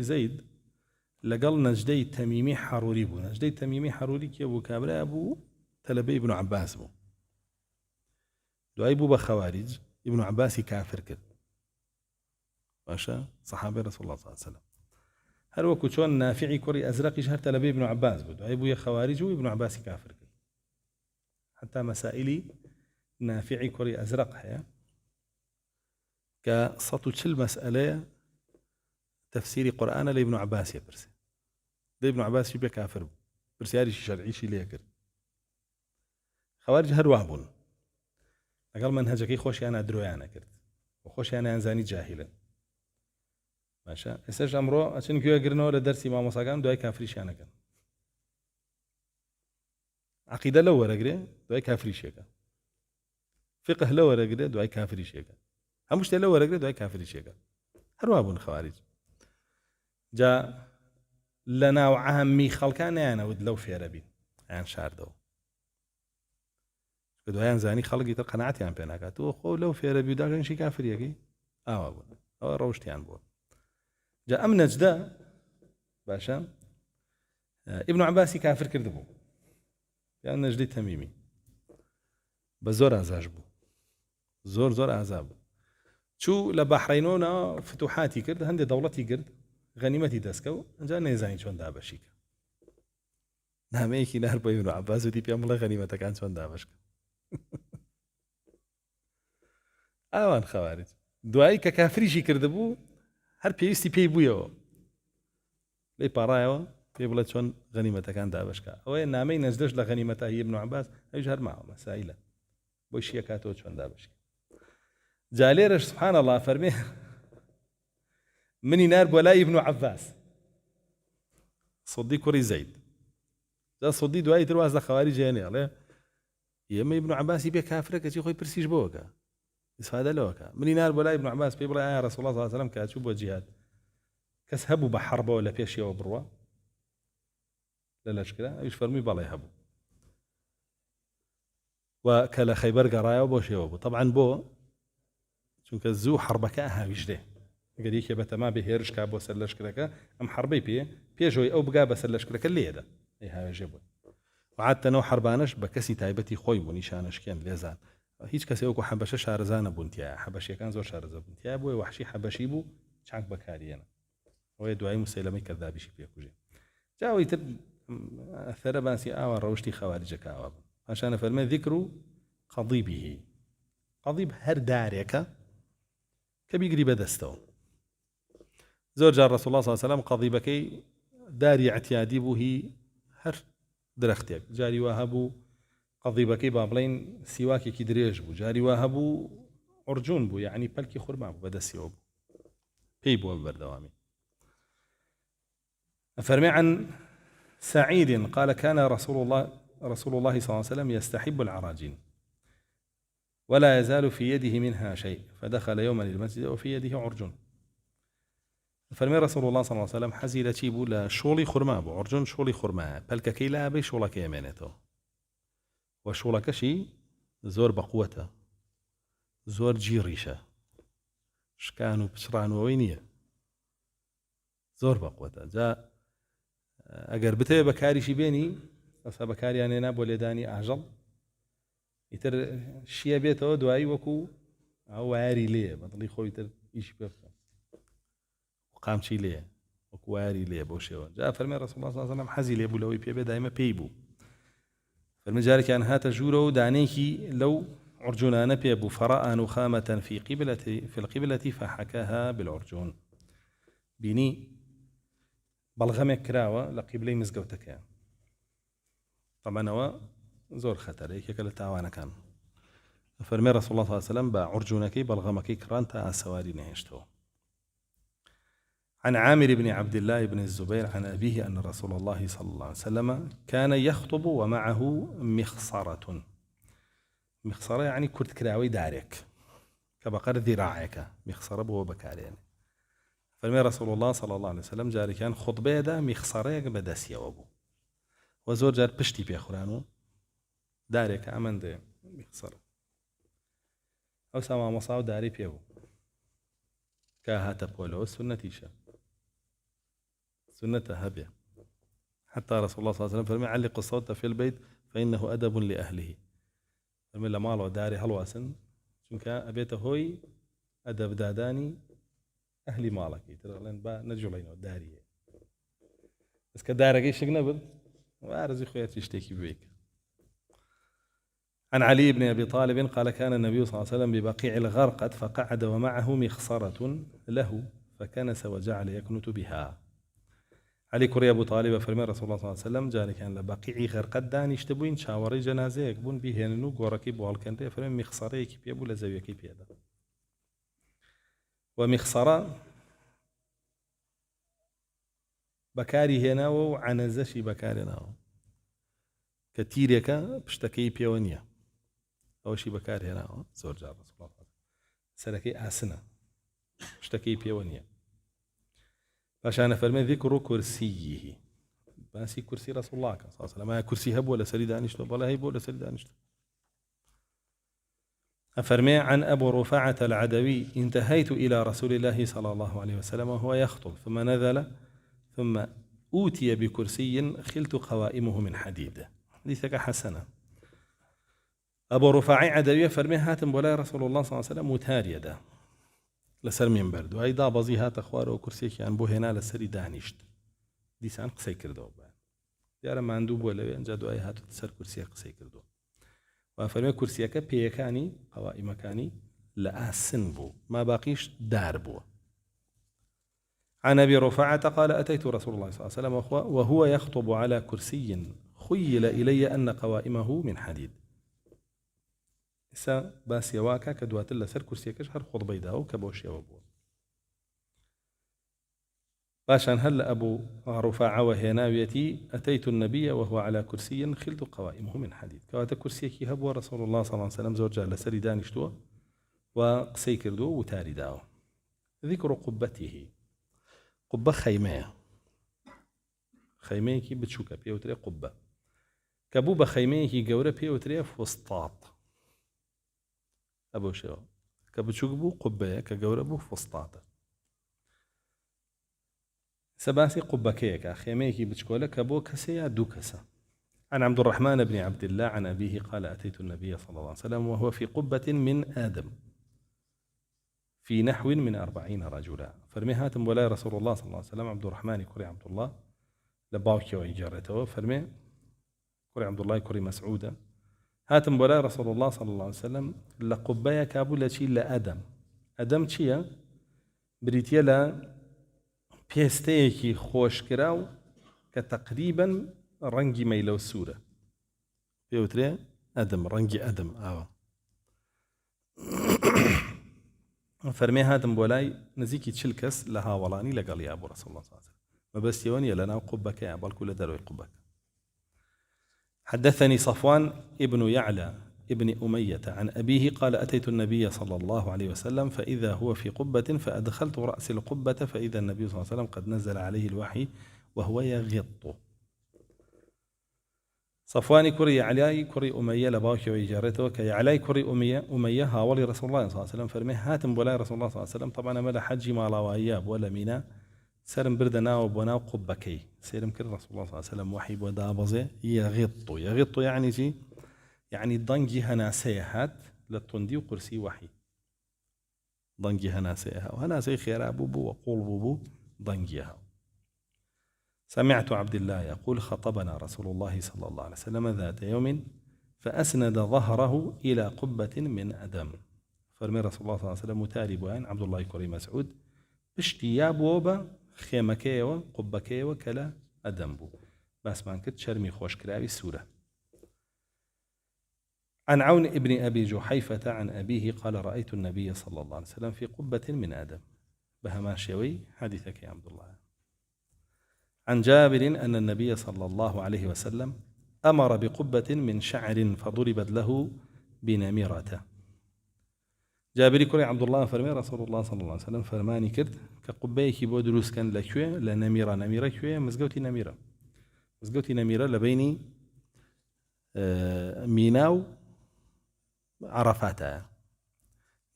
زيد لقل نجدي تميمي حروري بو نجدي تميمي حروري كي أبو كابرا أبو تلبي ابن عباس بو دعي بو بخوارج ابن عباس كافر كد باشا صحابي رسول الله صلى الله عليه وسلم هل وكو شون نافعي كوري أزرقي شهر تلبي ابن عباس بو دعي بو يا خوارج وابن عباس كافر كد حتى مسائلي نافعي كوري أزرق هي كسطو تشل مسألة تفسير قرآن لابن عباس يبرسي ده ابن عباس يبقى كافر برسياري شرعي شي ليكر خوارج هروابون أقل منهجك خوش أنا درويانا كرت وخوش أنا أنزاني جاهلا ماشا إساج أمرو أشن كيو أقرنو لدرسي ما مصاقان دواي كافري شانا كان عقيدة لو ورقري دواي كافري شيكا فقه لو ورقري دواي كافري شيكا هموش لو ورقري دواي كافري شيكا هروابون خوارج جاء لنا وعامي خلقان أنا ودلو في عربي عن شاردو بدويان زاني خلقي تقنعتي عن بينك تو لو في عربي دا شي كافر يجي أبو أو روشتي عن بول جاء أم نجدة باشا ابن عباس كافر كردبو يعني نجدي تميمي بزور عزاجبو زور عذاب شو لبحرينونا فتوحاتي كرد هندي دولتي كرد غنيمتي دسكو جا نيزاني شون دابشيك نامەیەکی نار بۆ ئیبن عەباس وتی پێم بڵێ غەنیمەتەکان چۆن دابەشکە. ئەوان خەوارج دوایی کە کافریشی کردبوو هەر پێویستی پێی بوویەوە لێی پاڕایەوە پێ بڵێ چۆن غەنیمەتەکان دابەشکە. ئەوەیە نامەی نەجدەش لە غەنیمەتە هی ئیبن عەباس ئەویش هەر ماوە مەسائیلە بۆی شیە کاتەوە چۆن دابەشکە. جا لێرەش سبحان الله فەرمێ منی نار بۆ لای ئیبن عەباس سودی کوڕی زەید. جا سودی دوایی تر واز لە خەواریج هێنێڵێ ئێمە ئیبن عەباسی بێ کافرە کەچی خۆی پرسیش بۆکە ئیسفادە لەوەکە منی نار بۆ لای ئیبن عەباس پێی بڵێ ئایا ڕەسوڵ الله صلی الله علیه وسلم کە چوو بۆ جیهاد کەس هەبوو بە حەربەوە لە پێشیەوە بڕوە لە لەشکرا؟ ئەویش فەرمووی بەڵێ هەبوو و کە لە خەیبەر گەڕایەوە بۆ شێوە بوو. طبعاً بۆ چونکە زوو حەربەکە هاویژدێ ئەگەر یەکێ بەتەما بێ هێرش کا بۆ سەر لەشکرەکە ئەم حەربەی پێشەوەی ئەو بگا بەسەر لەشکرەکە لێدە ئەی هاوێژێ بووە وعادتەنەوە حەربانش بە کەسی تایبەتی خۆی بوو نیشانەشکێن لێزان هیچ کەسێ وەکو حەبەشە شارەزانە بوون تایە حەبەشیەکان زۆر شارەزە بوون تایە بۆی وەحشی حەبەشی بوو چاک بەکارێنە ئەوەیە دوای موسەیلەمەی کەذابیشی پێکوژێ. جاوەی تر ئەثەرە باسی ئاوا ڕەوشتی خەواریجەکە ئاوا بوو پاشانە فەرمێ ذیکر قەضیبیه قەضیب هەر دارێکە کە بیگری بەدەستەوە. زۆر جار ڕەسوڵ الله صلی الله علیه وسلم قەضیبەکەی داری اعتیادی بوو هی هەر درەختێک جاری وا هەبوو قەضیبەکەی با بڵێن سیواکێکی درێژ بوو جاری وا هەبوو عورجون بوو یعنی پەلکی خورما بوو بەدەستیەوە بوو پێی بووە بەردەوامی. فرمي عن سعيد قال كان رسول الله صلى الله عليه وسلم يستحب العراجين ولا يزال في يده منها شيء فدخل يوما المسجد وفي يده عرجون. فرمي رسول الله صلى الله عليه وسلم حزي لتيبو لا شولي خرما بو عرجون شولي خرما بلك كي لا بي شولك يمينته وشولك شي زور بقوته زور جيريشه شكانو بشرانو وينيه زور بقوته جاء ئەگەر بتەوێ بەکاریشی بێنی ئەسا بەکاریان هێنا بۆ لێدانی ئاژەڵ ئیتر شیە بێتەوە دوایی وەکو ئەو وایاری لێ بەدڵی خۆی تر ئیشی پێ بکە قامچی لێ وەکو وایاری لێ بۆ شێوە. جا فەرمێ ڕەسوڵ الله صلی الله علیه وسلم حەزی لێ بوو لەوەی پێ بێ دایمە پێی بوو. فەرمێ جارێکیان هاتە ژوورە و دانێکی لەو عورجونانە پێ بوو فرأى نخامة في القبلة فحكاها بالعرجون بینی بەڵغەمێک کراوە لە قیبلەی مزگەوتەکەیان طبعاًەوە زۆر خەتەرە یەکێکە لە تاوانەکان. فەرمێ ڕەسوڵ الله صلی الله علیه وسلم بە عورجونەکەی بەڵغەمەکەی کڕان تا ئاسەواری نەهێشتەوە. عن عامر بن عبد الله بن الزبير عن أبيه أن رسول الله صلى الله عليه وسلم كان يخطب ومعه مخصرة. مخصرة يعني كرت كراوي دارك كبقر ذراعك مخصرة بو بكارين. فرمي رسول الله صلى الله عليه وسلم جاري كان خطبه دا مخصريك بداسيا وابو وزور جار پشتی بيخورانو داريك عمن ده مخصره او سما مصاو داري بيو كهات بولو سنتيشا سنته هبه حتى رسول الله صلى الله عليه وسلم فرمي علق الصوت في البيت فإنه أدب لأهله. فرمي لما له داري هلواسن چونك أبيته هوي أدب داداني أهلي مالكي ترى لين با نجولينه داريه بس كدارك شق نبض وارزي خوياتي يشتكي بيك. عن علي بن أبي طالب قال كان النبي صلى الله عليه وسلم ببقيع الغرقد فقعد ومعه مخصرة له فكنس وجعل يكنت بها. علي كوري أبو طالب فرمي رسول الله صلى الله عليه وسلم جاري كان لبقيع غرقد داني يشتبوين شاوري جنازة يكبون بهننو غوركي بوالكنتي فرمي مخصرة كي بيبو لزاوية كي بيدا. ومخصرة بكاري هنا وعنزشي بكاري هنا كتيريك بشتكي بيونيا أو شي بكاري هنا زور جار رسول الله سلكي آسنة بشتكي بيونيا فعشان فرمي ذكر كرسيه باسي كرسي رسول الله صلى الله عليه وسلم ما كرسي هب ولا سري دانشتو ولا هيب ولا سري دانشتو. أفرمي عن أبو رفاعة العدوي انتهيت إلى رسول الله صلى الله عليه وسلم وهو يخطب ثم نزل ثم أوتي بكرسي خلت قوائمه من حديد. حديثك حسنة. أبو رفاعة عدوي فرمي هاتم ولا رسول الله صلى الله عليه وسلم متارية ده لسر من برد وأيضا بزي هات أخواره وكرسيك يعني بو هنا لسري دانشت ديسان قسي كردو دیارە ماندوو بووە لەوێ ئەنجا دوای هاتووە سەر کورسیە قسەی کردووە و فەرمێ کورسیەکە پێیەکانی قەوائیمەکانی لە ئاسن بوو ما باقیش دار بووە. عن أبي رفاعة قال أتيت رسول الله صلى الله عليه وسلم وهو يخطب على كرسي خيل إلي أن قوائمه من حديد. إسا باس يواكا كدوات الله سر كرسيكش هر خطبي داو كبوش يوابو باشان هل أبو رفاعة وهي ناويتي أتيت النبي وهو على كرسي خلت قوائمه من حديد كواتا كرسيكي هبوا رسول الله صلى الله عليه وسلم زوجة لسري دانشتوا وقسي كردو وتاري داو. ذكر قبته قبة خيمية بتشوكا بيوتري قبة كبوبة خيمية جورة بيوتري فسطاط أبو شو كبتشوك بو قبة كجورة بو فسطاط سباسي قبة كيكا خيمية بتشكولة كبو كسيا دو كسا. عن عبد الرحمن بن عبد الله عن أبيه قال أتيت النبي صلى الله عليه وسلم وهو في قبة من آدم في نحو من 40 رجلا. فرمي هاتم ولا رسول الله صلى الله عليه وسلم عبد الرحمن كوري عبد الله لباوكي وإجارته فرمي كوري عبد الله كوري مسعودة هاتم ولا رسول الله صلى الله عليه وسلم لقبايا كابولا شي لأدم شيا بريتيا لا بيستيكي خوش كراو كتقريبا رنجي ميلو السورة بيوتري أدم رنجي أدم فرمي هاتم بولاي نزيكي تشلكس لها ولاني لقال يا أبو رسول الله صلى الله عليه وسلم ما بس يوني لنا قبك يا أبو الكل دروي قبك. حدثني صفوان ابن يعلى ابن أمية عن أبيه قال أتيت النبي صلى الله عليه وسلم فإذا هو في قبة فأدخلت رأس القبة فإذا النبي صلى الله عليه وسلم قد نزل عليه الوحي وهو يغط. صفوان كري علي كري أمية لباكي ويجارته كي علي كري أمية هاولي رسول الله صلى الله عليه وسلم فرميه هاتم بولاي رسول الله صلى الله عليه وسلم طبعا ملا حجي ما لا وإياب ولا مينا سرم بردنا وبناو قبكي سيرم كر رسول الله صلى الله عليه وسلم وحي ودابزه يغط يعني شي يعني ضنجي هناسيهات للطندي وقرسي وحي ضنجي هناسيها وهناسي خير أبوبو وقول بوبو ضنجيها. سمعت عبد الله يقول خطبنا رسول الله صلى الله عليه وسلم ذات يوم فأسند ظهره إلى قبة من أدم. فرمي رسول الله صلى الله عليه وسلم متاربان عبد الله كريم مسعود باشتياب وبا خيمكيوة قبكيوة كلا أدم بو بس ما كنت شرمي خوش كراوي السورة. عن عون ابن أبي جحيفة عن أبيه قال رأيت النبي صلى الله عليه وسلم في قبة من أدم بهما شوي حديثك يا عبد الله. عن جابر أن النبي صلى الله عليه وسلم أمر بقبة من شعر فضربت له بنميرته. جابر كري عبد الله فرمي رسول الله صلى الله عليه وسلم فرماني كرد كقبيك بودروس كان لكوي لنميرة كوي مزقوتي نميرة لبيني ميناو عرفاتها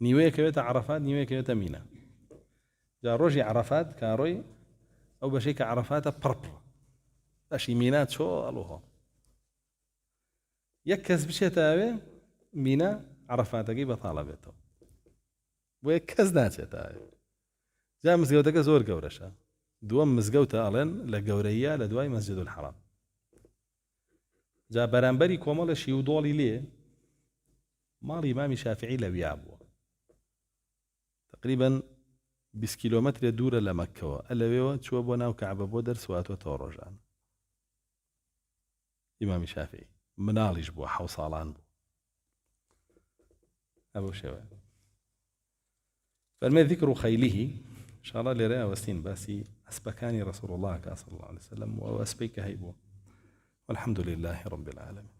نيوية كويتا عرفات نيوية كويتا مينا جا روجي عرفات كاروي أو بشيك عرفاتها بربر أشي مينات شو ألوها يكز بشيتا مينا عرفاتها كي بطالبته ويكز ناتشتا جا مزقوتك زور قورشا دوام مزقوتا ألين لقوريا لدواي مسجد الحرام جا برانبري كومال شيو دولي ليه مال إمام الشافعي لويابو تقريبا 20 كيلومتر دورة لمكة ألويو تشوى بونا وكعبة بودر سوات وتورجان إمام الشافعي منالج بو حوصالان بو أبو شوى فالما ذكر خيله إن شاء الله لرأى وسين باسي أسبكاني رسول الله صلى الله عليه وسلم وأسبيك هيبو والحمد لله رب العالمين.